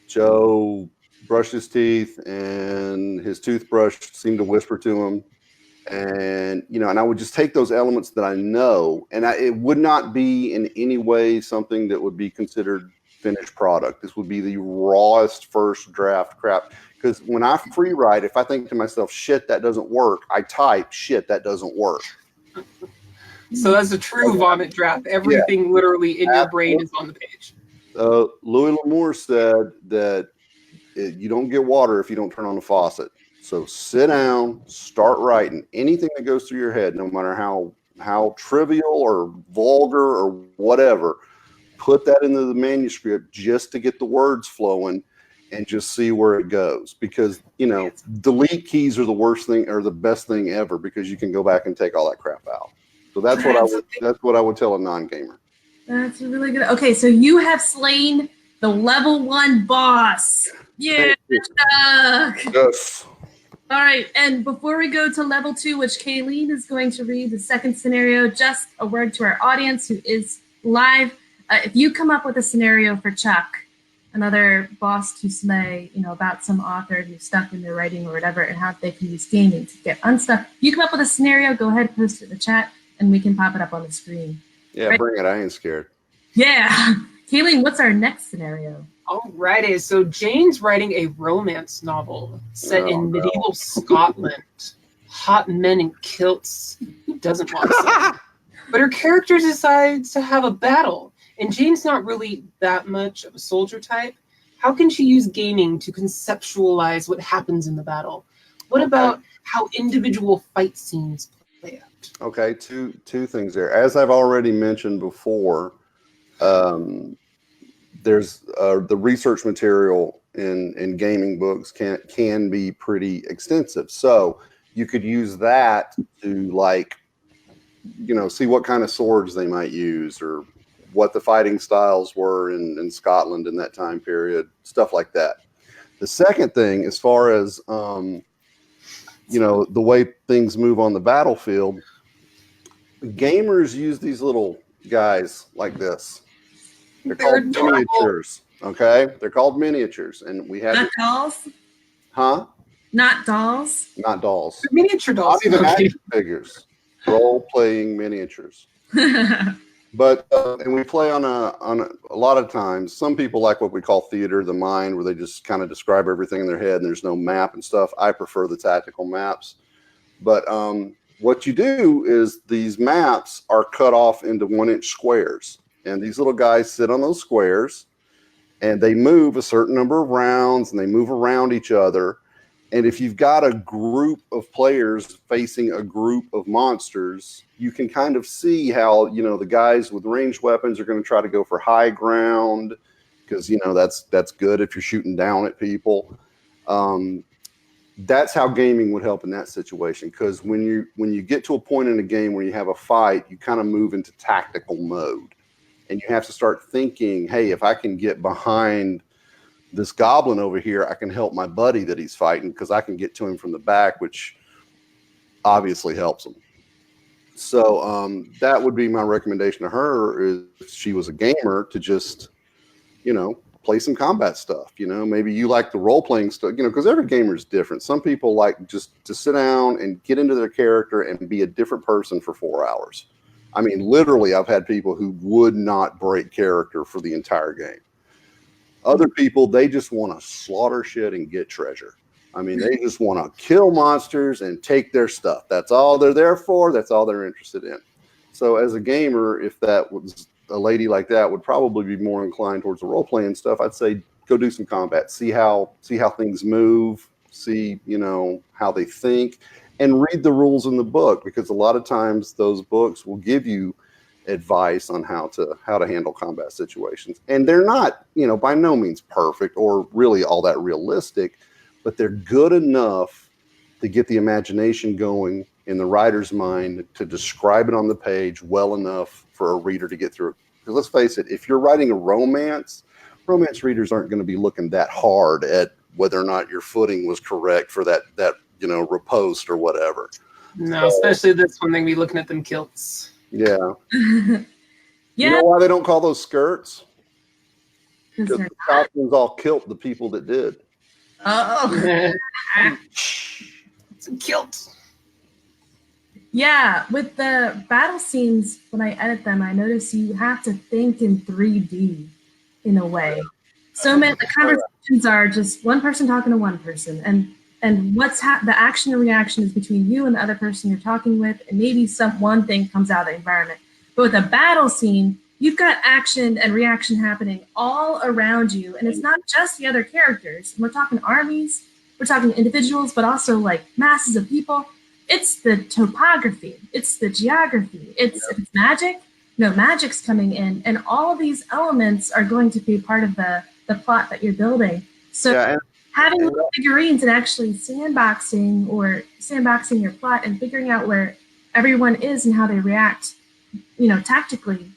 Joe brushed his teeth, and his toothbrush seemed to whisper to him. And, and I would just take those elements that I know, and it would not be in any way something that would be considered finished product. This would be the rawest first draft crap. Because when I free write, if I think to myself, shit, that doesn't work, I type, shit, that doesn't work. So that's a true vomit draft. Everything literally in your brain is on the page. Louis L'Amour said that you don't get water if you don't turn on the faucet. So sit down, start writing. Anything that goes through your head, no matter how trivial or vulgar or whatever, put that into the manuscript just to get the words flowing and just see where it goes. Because, delete keys are the worst thing or the best thing ever, because you can go back and take all that crap out. So that's what I would tell a non-gamer. That's really good. Okay, so you have slain the level 1 boss. Yeah. Yes. All right, and before we go to level 2, which Kayleen is going to read the second scenario, just a word to our audience who is live. If you come up with a scenario for Chuck, another boss to slay, about some author who's stuck in their writing or whatever, and how they can use gaming to get unstuck. If you come up with a scenario, go ahead and post it in the chat, and we can pop it up on the screen. Yeah, right? Bring it. I ain't scared. Yeah. Kayleen, what's our next scenario? Alrighty, so Jane's writing a romance novel set in medieval Scotland. Hot men in kilts. Doesn't want to. But her character decides to have a battle, and Jane's not really that much of a soldier type. How can she use gaming to conceptualize what happens in the battle? What about how individual fight scenes layout? Okay, two things there. As I've already mentioned before, there's the research material in gaming books can be pretty extensive. So you could use that to, like, see what kind of swords they might use, or what the fighting styles were in Scotland in that time period, stuff like that. The second thing, as far as the way things move on the battlefield, gamers use these little guys like this. They're called miniatures. Okay, they're called miniatures, and we have not dolls. Huh? Not dolls. Not dolls. They're miniature dolls. Not even action figures. Role-playing miniatures. But and we play on a lot of times. Some people like what we call theater of the mind, where they just kind of describe everything in their head and there's no map and stuff. I prefer the tactical maps. But what you do is these maps are cut off into 1-inch squares, and these little guys sit on those squares, and they move a certain number of rounds, and they move around each other. And if you've got a group of players facing a group of monsters, you can kind of see how, the guys with ranged weapons are going to try to go for high ground, because, that's good if you're shooting down at people. That's how gaming would help in that situation, because when you get to a point in a game where you have a fight, you kind of move into tactical mode, and you have to start thinking, hey, if I can get behind this goblin over here, I can help my buddy that he's fighting, because I can get to him from the back, which obviously helps him. So that would be my recommendation to her, is if she was a gamer, to just, play some combat stuff. Maybe you like the role-playing stuff, because every gamer is different. Some people like just to sit down and get into their character and be a different person for 4 hours. I mean, literally, I've had people who would not break character for the entire game. Other people, they just want to slaughter shit and get treasure. I mean, they just want to kill monsters and take their stuff. That's all they're there for. That's all they're interested in. So as a gamer, if that was a lady like that, would probably be more inclined towards the role-playing stuff, I'd say go do some combat. See how things move. See, how they think. And read the rules in the book, because a lot of times those books will give you advice on how to handle combat situations, and they're not by no means perfect or really all that realistic, but they're good enough to get the imagination going in the writer's mind to describe it on the page well enough for a reader to get through it. Because let's face it, if you're writing a romance readers aren't going to be looking that hard at whether or not your footing was correct for that riposte or whatever. No, especially this one, they'd be looking at them kilts. Yeah. Yeah. You know why they don't call those skirts? Because the not. costumes all kilt the people that did. Oh. It's a kilt. Yeah, with the battle scenes, when I edit them, I notice you have to think in 3D in a way. So many the conversations are just one person talking to one person, and what's the action and reaction is between you and the other person you're talking with, and maybe one thing comes out of the environment. But with a battle scene, you've got action and reaction happening all around you, and it's not just the other characters. We're talking armies, we're talking individuals, but also like masses of people. It's the topography, it's the geography, if it's magic, magic's coming in, and all of these elements are going to be part of the plot that you're building. So having little figurines and actually sandboxing your plot and figuring out where everyone is and how they react, tactilely,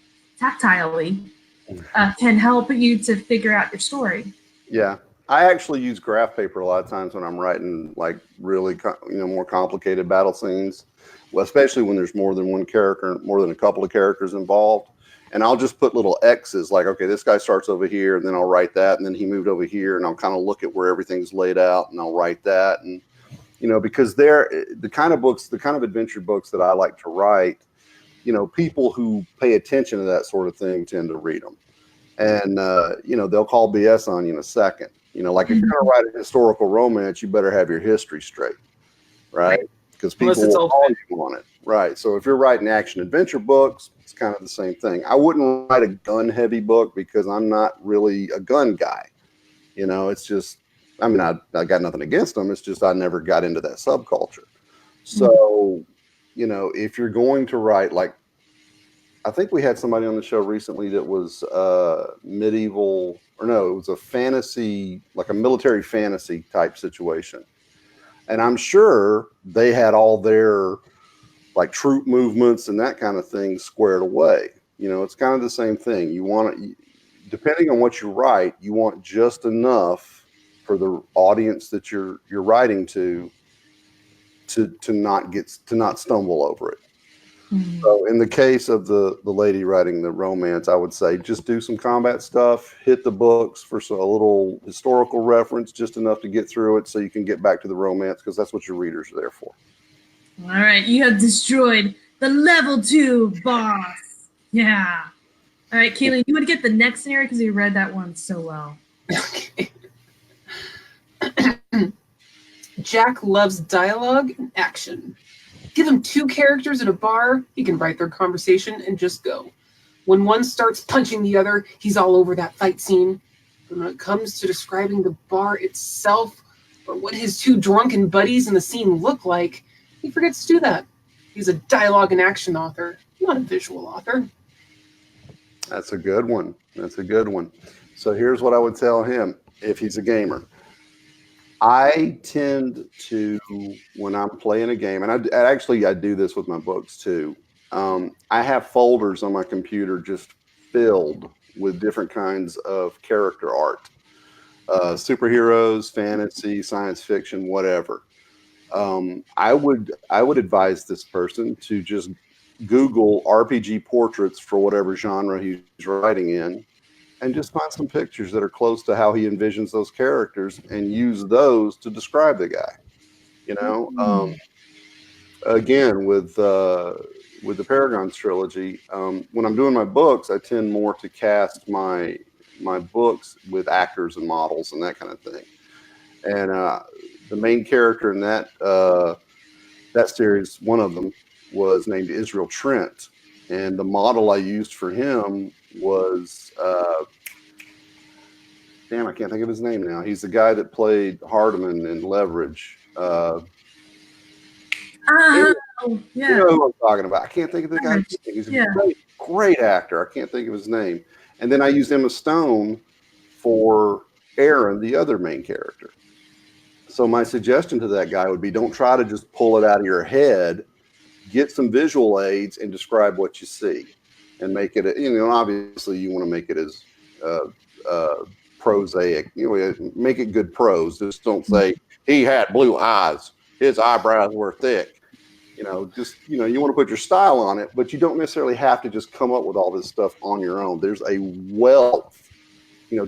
can help you to figure out your story. Yeah. I actually use graph paper a lot of times when I'm writing like really, more complicated battle scenes, well, especially when there's more than one character, more than a couple of characters involved. And I'll just put little X's like, okay, this guy starts over here, and then I'll write that. And then he moved over here, and I'll kind of look at where everything's laid out, and I'll write that. And, because they're the kind of adventure books that I like to write, people who pay attention to that sort of thing tend to read them. And, they'll call BS on you in a second. Like if you're going to write a historical romance, you better have your history straight, right? Because people will call you on it. Right. So if you're writing action adventure books, it's kind of the same thing. I wouldn't write a gun heavy book because I'm not really a gun guy. It's just, I mean, I got nothing against them. It's just I never got into that subculture. So if you're going to write, like, I think we had somebody on the show recently that was medieval, or no, it was a fantasy, like a military fantasy type situation. And I'm sure they had all their like troop movements and that kind of thing squared away. It's kind of the same thing. You want to, depending on what you write, you want just enough for the audience that you're writing to not stumble over it. Mm-hmm. So in the case of the lady writing the romance, I would say just do some combat stuff, hit the books for a little historical reference, just enough to get through it so you can get back to the romance, because that's what your readers are there for. All right, you have destroyed the level 2 boss. Yeah. All right, Keelan, you would get the next scenario because you read that one so well. Okay. Jack loves dialogue and action. Give him 2 characters at a bar, he can write their conversation and just go. When one starts punching the other, he's all over that fight scene. But when it comes to describing the bar itself or what his 2 drunken buddies in the scene look like, he forgets to do that. He's a dialogue and action author, not a visual author. That's a good one. So here's what I would tell him if he's a gamer. I tend to, when I'm playing a game, and I do this with my books too. I have folders on my computer just filled with different kinds of character art, superheroes, fantasy, science fiction, whatever. I would advise this person to just Google RPG portraits for whatever genre he's writing in, and just find some pictures that are close to how he envisions those characters and use those to describe the guy. Again, with the Paragons Trilogy, when I'm doing my books, I tend more to cast my books with actors and models and that kind of thing. And the main character in that series, one of them, was named Israel Trent, and the model I used for him was I can't think of his name now. He's the guy that played Hardiman in Leverage. Yeah. You know who I'm talking about. I can't think of the guy's name. He's a great actor. I can't think of his name. And then I used Emma Stone for Aaron, the other main character. So my suggestion to that guy would be, don't try to just pull it out of your head. Get some visual aids and describe what you see, and make it. Obviously you want to make it as prosaic. Make it good prose. Just don't say he had blue eyes, his eyebrows were thick. You want to put your style on it, but you don't necessarily have to just come up with all this stuff on your own. There's a wealth.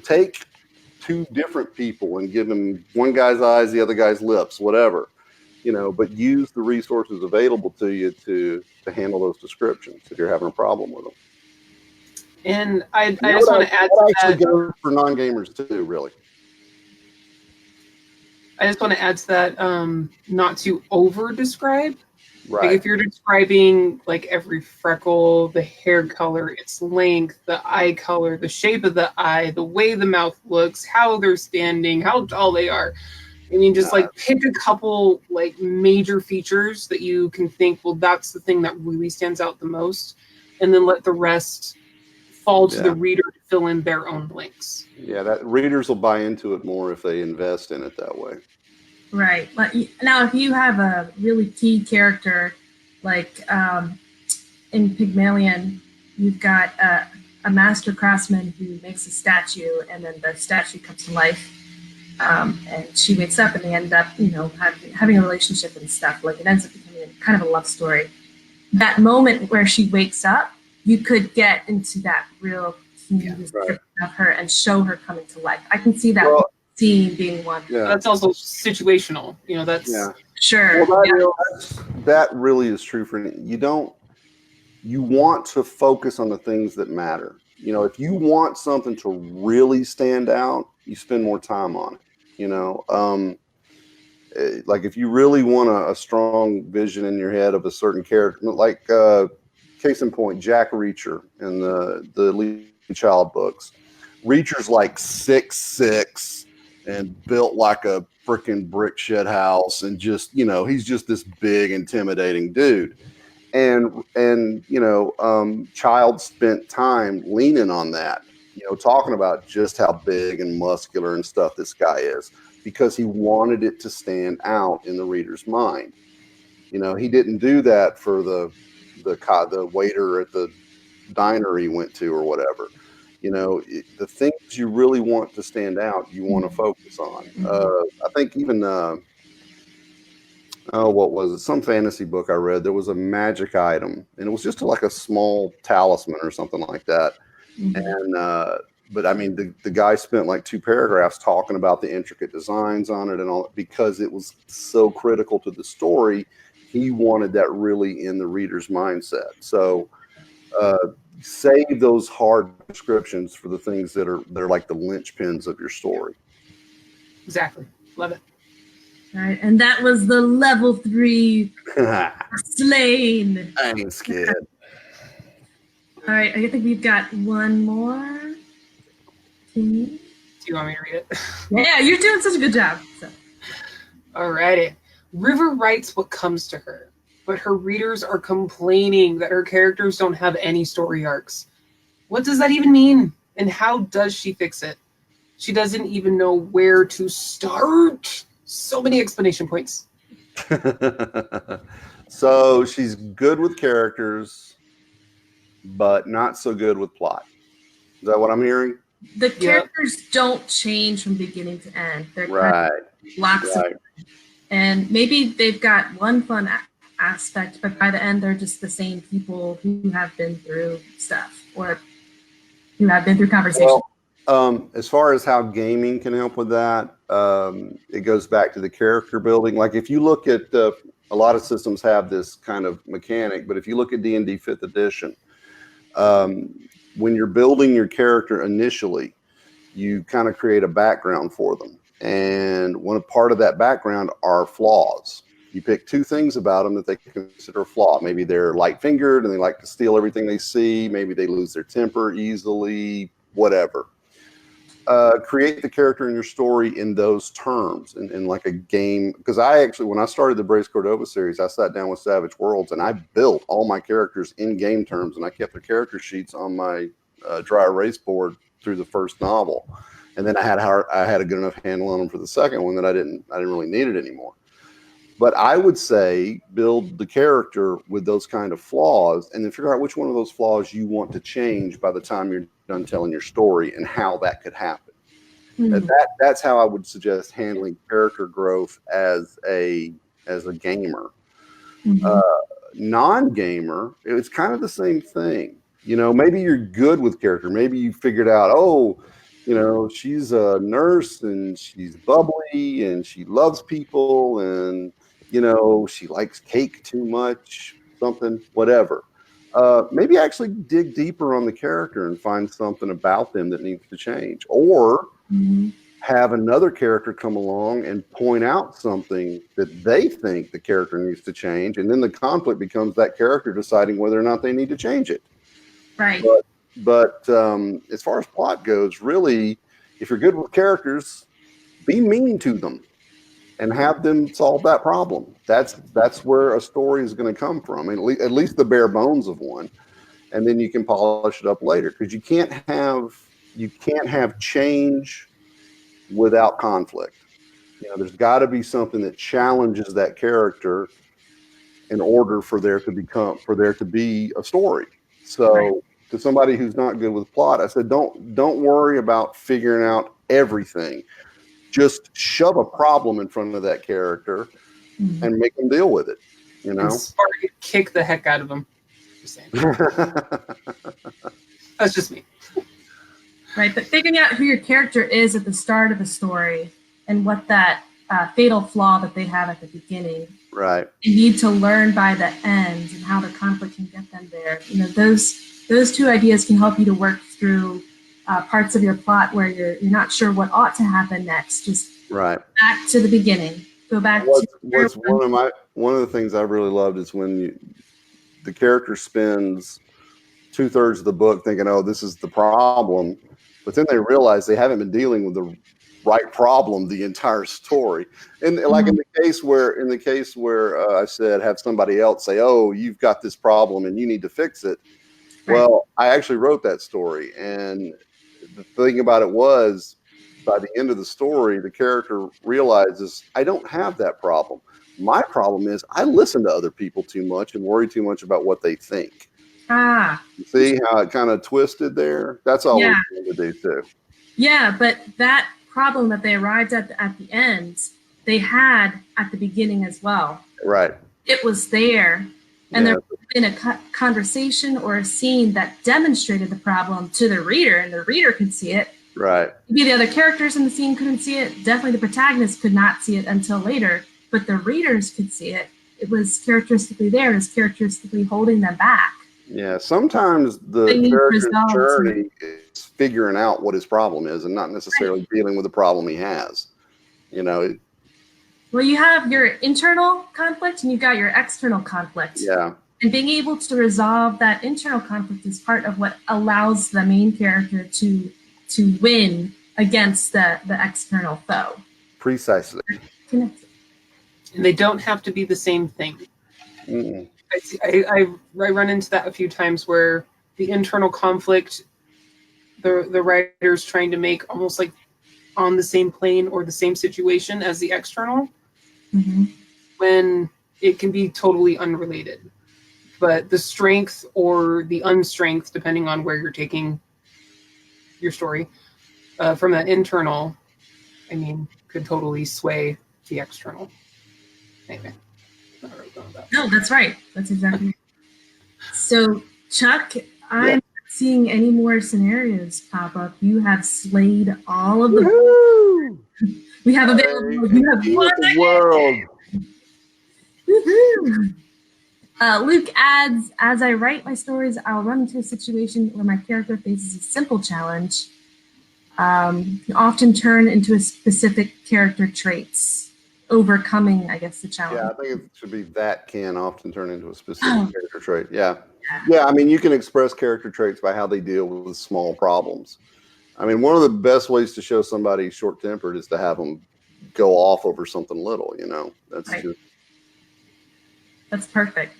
Take 2 different people and give them one guy's eyes, the other guy's lips, whatever. But use the resources available to you to handle those descriptions if you're having a problem with them. And I just want to add to that. Actually go for non-gamers too, really. I just want to add to that, not to over-describe. Right. Like if you're describing like every freckle, the hair color, its length, the eye color, the shape of the eye, the way the mouth looks, how they're standing, how tall they are. I mean, just like pick a couple like major features that you can think, well, that's the thing that really stands out the most, and then let the rest fall to the reader to fill in their own blanks. Yeah, that readers will buy into it more if they invest in it that way. Right. Now, if you have a really key character, like in Pygmalion, you've got a master craftsman who makes a statue, and then the statue comes to life. And she wakes up and they end up, having a relationship and stuff. Like it ends up becoming kind of a love story. That moment where she wakes up, you could get into that real key description of her and show her coming to life. I can see that scene being one. Yeah. That's also situational. That's sure. Well, that really is true for you want to focus on the things that matter. If you want something to really stand out, you spend more time on it. Like if you really want a strong vision in your head of a certain character, like case in point, Jack Reacher in the Lee Child books. Reacher's like 6'6" and built like a freaking brick shed house, and just he's just this big, intimidating dude. and Child spent time leaning on that, talking about just how big and muscular and stuff this guy is, because he wanted it to stand out in the reader's mind. He didn't do that for the waiter at the diner he went to or whatever. The things you really want to stand out, you want to focus on. I think even what was it? Some fantasy book I read. There was a magic item, and it was just like a small talisman or something like that. And but I mean, the guy spent like 2 paragraphs talking about the intricate designs on it and all, because it was so critical to the story. He wanted that really in the reader's mindset. So save those hard descriptions for the things that are like the linchpins of your story. Exactly. Love it. All right, and that was the level 3 slain. I ain't scared. All right, I think we've got one more. Do you want me to read it? Yeah, you're doing such a good job. So. Alrighty. River writes what comes to her, but her readers are complaining that her characters don't have any story arcs. What does that even mean? And how does she fix it? She doesn't even know where to start. So many explanation points. So she's good with characters, but not so good with plot. Is that what I'm hearing? The characters don't change from beginning to end. They're right. Kind of blocks of, and maybe they've got one fun aspect, but by the end they're just the same people who have been through stuff or who have been through conversations. Well, as far as how gaming can help with that, it goes back to the character building. Like if you look at a lot of systems have this kind of mechanic, but if you look at D&D 5th edition, when you're building your character initially, you kind of create a background for them. And one part of that background are flaws. You pick 2 things about them that they consider a flaw. Maybe they're light-fingered and they like to steal everything they see. Maybe they lose their temper easily, whatever. Create the character in your story in those terms, in like a game. Because when I started the Brace Cordova series, I sat down with Savage Worlds and I built all my characters in game terms, and I kept the character sheets on my dry erase board through the first novel. And then I had a good enough handle on them for the second one that I didn't really need it anymore. But I would say build the character with those kind of flaws, and then figure out which one of those flaws you want to change by the time you're done telling your story and how that could happen. Mm-hmm. That's how I would suggest handling character growth as a gamer. Mm-hmm. Non-gamer, it's kind of the same thing. Maybe you're good with character. Maybe you figured out, she's a nurse and she's bubbly and she loves people and she likes cake too much, something, whatever. Maybe actually dig deeper on the character and find something about them that needs to change, or have another character come along and point out something that they think the character needs to change, and then the conflict becomes that character deciding whether or not they need to change it. Right. But as far as plot goes, really, if you're good with characters, be mean to them and have them solve that problem. That's where a story is going to come from. At least the bare bones of one, and then you can polish it up later. Because you can't have change without conflict. There's got to be something that challenges that character in order for there to be a story. So. Right. To somebody who's not good with plot, I said, don't worry about figuring out everything. Just shove a problem in front of that character and make them deal with it. Or kick the heck out of them. Just saying. That's just me. Right, but figuring out who your character is at the start of the story and what that fatal flaw that they have at the beginning. Right. You need to learn by the end and how the conflict can get them there. Those 2 ideas can help you to work through parts of your plot where you're not sure what ought to happen next. Just right back to the beginning. Go back to one of the things I really loved is when the character spends 2/3 of the book thinking, "Oh, this is the problem," but then they realize they haven't been dealing with right problem the entire story. And like in the case where I said have somebody else say, "Oh, you've got this problem and you need to fix it." Well, I actually wrote that story, and the thing about it was, by the end of the story, the character realizes, I don't have that problem. My problem is I listen to other people too much and worry too much about what they think. You see how it kind of twisted there? That's all we're trying to do too. Yeah, but that problem that they arrived at the end, they had at the beginning as well. Right. It was there, and there would have been a conversation or a scene that demonstrated the problem to the reader, and the reader could see it. Right. Maybe the other characters in the scene couldn't see it. Definitely the protagonist could not see it until later, but the readers could see it. It was characteristically there. It was characteristically holding them back. Yeah, sometimes the character's journey is figuring out what his problem is and not necessarily dealing with the problem he has. You know. Well, you have your internal conflict and you've got your external conflict. Yeah. And being able to resolve that internal conflict is part of what allows the main character to win against the external foe. Precisely. Connected. And they don't have to be the same thing. Mm-mm. I run into that a few times where the internal conflict, the writer's trying to make almost like on the same plane or the same situation as the external, when it can be totally unrelated. But the strength or the unstrength, depending on where you're taking your story, from that internal, I mean, could totally sway the external. Anyway. No, that's right. That's exactly. So, Chuck, I'm not seeing any more scenarios pop up. You have slayed all of the. We have available. You have won the world. Woohoo! Luke adds, as I write my stories, I'll run into a situation where my character faces a simple challenge. Often turn into a specific character traits. Overcoming, I guess, the challenge. Yeah, I think it should be that can often turn into a specific character trait. Yeah. I mean, you can express character traits by how they deal with small problems. I mean, one of the best ways to show somebody short-tempered is to have them go off over something little, you know. That's perfect.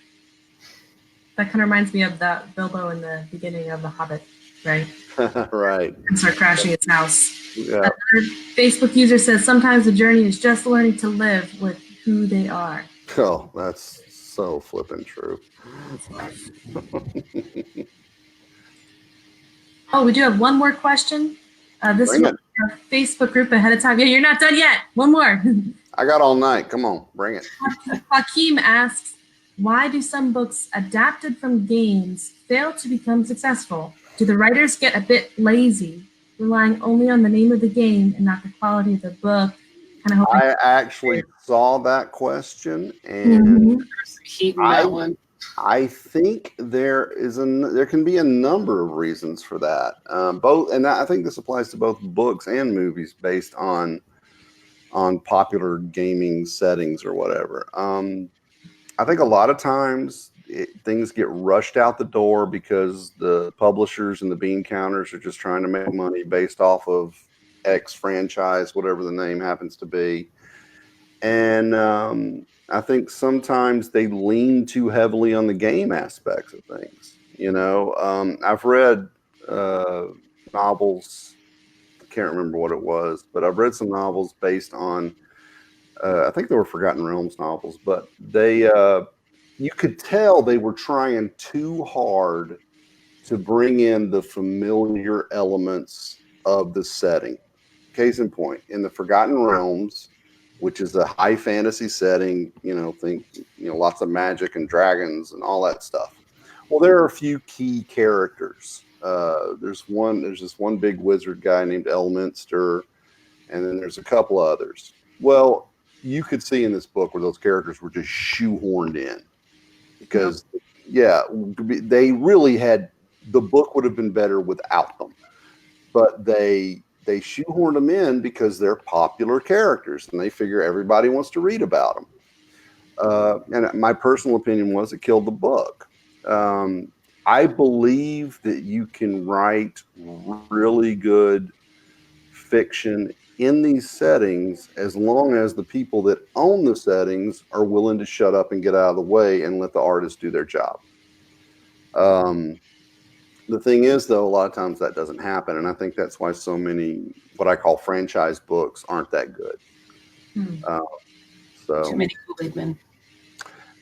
That kind of reminds me of that Bilbo in the beginning of The Hobbit, right? Right. And start crashing his house. Yeah. Another Facebook user says sometimes the journey is just learning to live with who they are. Oh, that's so flippin' true. Oh, we do have one more question. This is our Facebook group ahead of time. Yeah, you're not done yet. One more. I got all night. Come on, bring it. Hakeem asks, why do some books adapted from games fail to become successful? Do the writers get a bit lazy, relying only on the name of the game and not the quality of the book? I actually saw that question, and I think there can be a number of reasons for that. I think this applies to both books and movies based on popular gaming settings or whatever. I think a lot of times things get rushed out the door because the publishers and the bean counters are just trying to make money based off of X franchise, whatever the name happens to be. And I think sometimes they lean too heavily on the game aspects of things. You know, I've read novels, I can't remember what it was, but I've read some novels based on, I think they were Forgotten Realms novels, but they, you could tell they were trying too hard to bring in the familiar elements of the setting. Case in point, in the Forgotten Realms, which is a high fantasy setting, lots of magic and dragons and all that stuff. Well, there are a few key characters. There's this one big wizard guy named Elminster, and then there's a couple others. Well, you could see in this book where those characters were just shoehorned in because, they really had, the book would have been better without them, but they shoehorned them in because they're popular characters and they figure everybody wants to read about them. And my personal opinion was it killed the book. I believe that you can write really good fiction in these settings as long as the people that own the settings are willing to shut up and get out of the way and let the artists do their job. The thing is, though, a lot of times that doesn't happen, and I think that's why so many what I call franchise books aren't that good. So too many Kool-Aid men.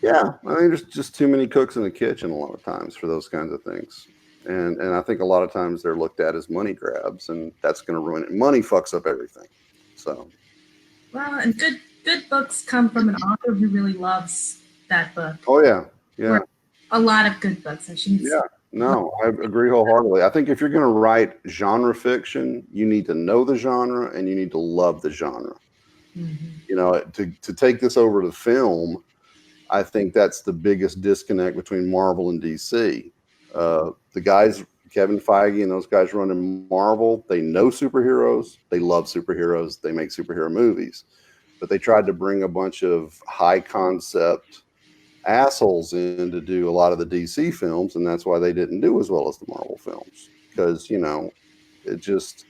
Yeah, I mean, there's just too many cooks in the kitchen a lot of times for those kinds of things. And I think a lot of times they're looked at as money grabs, and that's going to ruin it. Money fucks up everything. So, well, and good books come from an author who really loves that book. Oh yeah, yeah. Or a lot of good books. I shouldn't. Yeah, no, I agree wholeheartedly. I think if you're going to write genre fiction, you need to know the genre and you need to love the genre. Mm-hmm. You know, to take this over to film, I think that's the biggest disconnect between Marvel and DC. The guys, Kevin Feige and those guys running Marvel, they know superheroes, they love superheroes, they make superhero movies. But they tried to bring a bunch of high concept assholes in to do a lot of the DC films, and that's why they didn't do as well as the Marvel films. Because, you know, it just,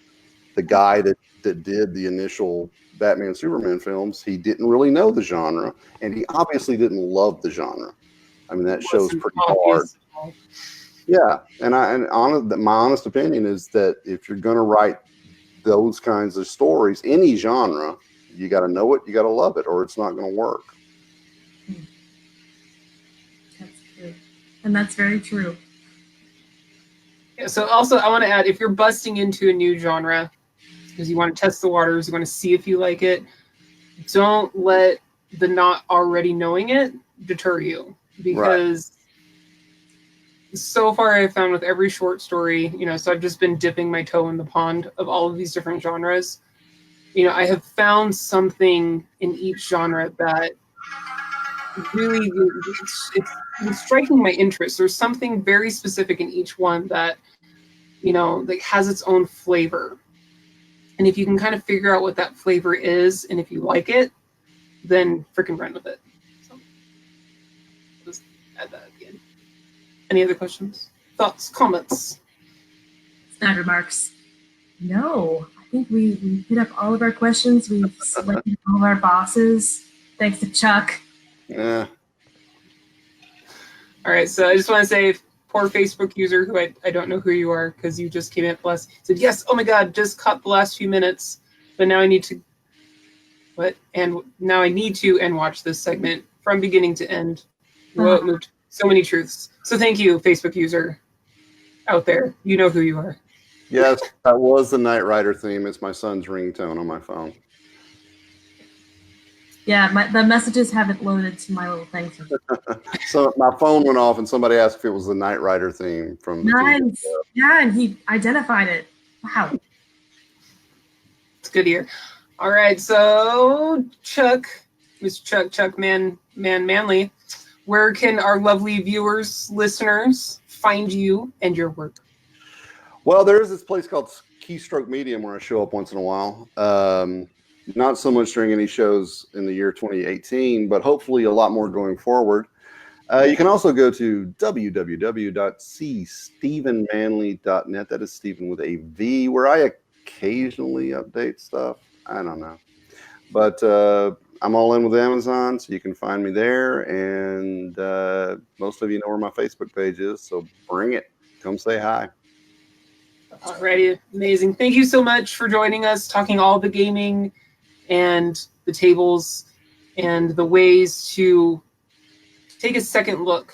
the guy that did the initial Batman Superman films, he didn't really know the genre, and he obviously didn't love the genre. I mean, that shows pretty hard. Yeah, and my honest opinion is that if you're going to write those kinds of stories, any genre, you got to know it, you got to love it, or it's not going to work. That's true, and that's very true. Yeah, so also I want to add, if you're busting into a new genre because you want to test the waters, you want to see if you like it, don't let the not already knowing it deter you. Because so far I've found with every short story, you know, so I've just been dipping my toe in the pond of all of these different genres. You know, I have found something in each genre that really it's striking my interest. There's something very specific in each one that, you know, like has its own flavor. And if you can kind of figure out what that flavor is, and if you like it, then freaking run with it. So just add that at the end. Any other questions, thoughts, comments? Snide remarks. No, I think we hit up all of our questions. We've selected all of our bosses. Thanks to Chuck. Yeah. All right, so I just want to say, poor Facebook user who I don't know who you are because you just came in plus said, yes, oh my God, just caught the last few minutes, but now I need to, now I need to watch this segment from beginning to end. Whoa, it moved. So many truths. So thank you, Facebook user out there. You know who you are. Yes, that was the Knight Rider theme. It's my son's ringtone on my phone. Yeah, the messages haven't loaded to my little thing. So my phone went off and somebody asked if it was the Knight Rider theme from the Nice. Yeah, and he identified it. Wow. It's good to hear. All right, so Chuck, Mr. Chuck Manley, where can our lovely viewers, listeners find you and your work? Well, there is this place called Keystroke Medium where I show up once in a while. Not so much during any shows in the year 2018, but hopefully a lot more going forward. You can also go to www.cstephenmanley.net. That is Stephen with a V, where I occasionally update stuff. I don't know. But I'm all in with Amazon, so you can find me there. And most of you know where my Facebook page is, so bring it. Come say hi. Alrighty, amazing. Thank you so much for joining us, talking all the gaming and the tables and the ways to take a second look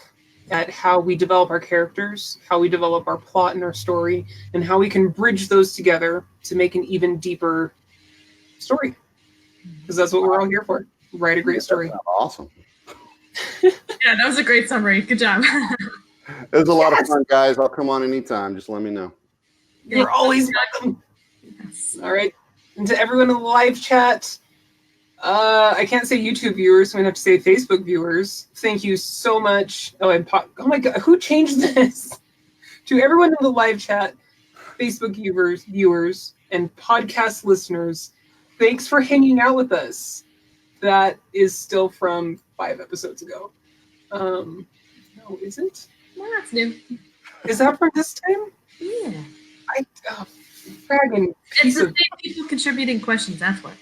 at how we develop our characters, how we develop our plot and our story, and how we can bridge those together to make an even deeper story. Because that's what we're all here for. Write a great story. Awesome. Yeah, that was a great summary. Good job. It was a lot of fun, guys. I'll come on anytime. Just let me know. You're always welcome. Yes. All right. And to everyone in the live chat, I can't say YouTube viewers, so I'm going to have to say Facebook viewers. Thank you so much. Oh my God, who changed this? To everyone in the live chat, Facebook viewers, and podcast listeners, thanks for hanging out with us. That is still from 5 episodes ago. No, is it? Well, that's new. Is that from this time? Yeah. dragon. It's the same people contributing questions. That's what.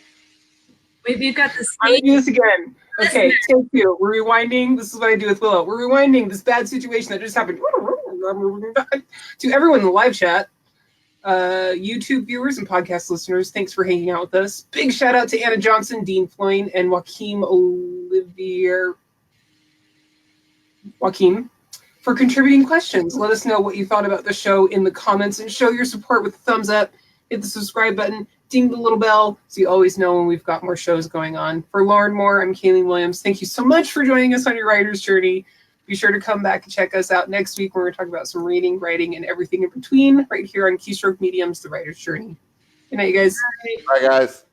We've got the I'm going to do this again. Okay, Listen. take two. We're rewinding. This is what I do with Willow. We're rewinding this bad situation that just happened. To everyone in the live chat, YouTube viewers and podcast listeners, thanks for hanging out with us. Big shout out to Anna Johnson, Dean Floyne, and Joaquin for contributing questions. Let us know what you thought about the show in the comments and show your support with a thumbs up. Hit the subscribe button, ding the little bell so you always know when we've got more shows going on. For Lauren Moore, I'm Kayleen Williams. Thank you so much for joining us on your writer's journey. Be sure to come back and check us out next week when we're talking about some reading, writing, and everything in between right here on Keystroke Medium's The Writer's Journey. Good night, you guys. Bye, guys.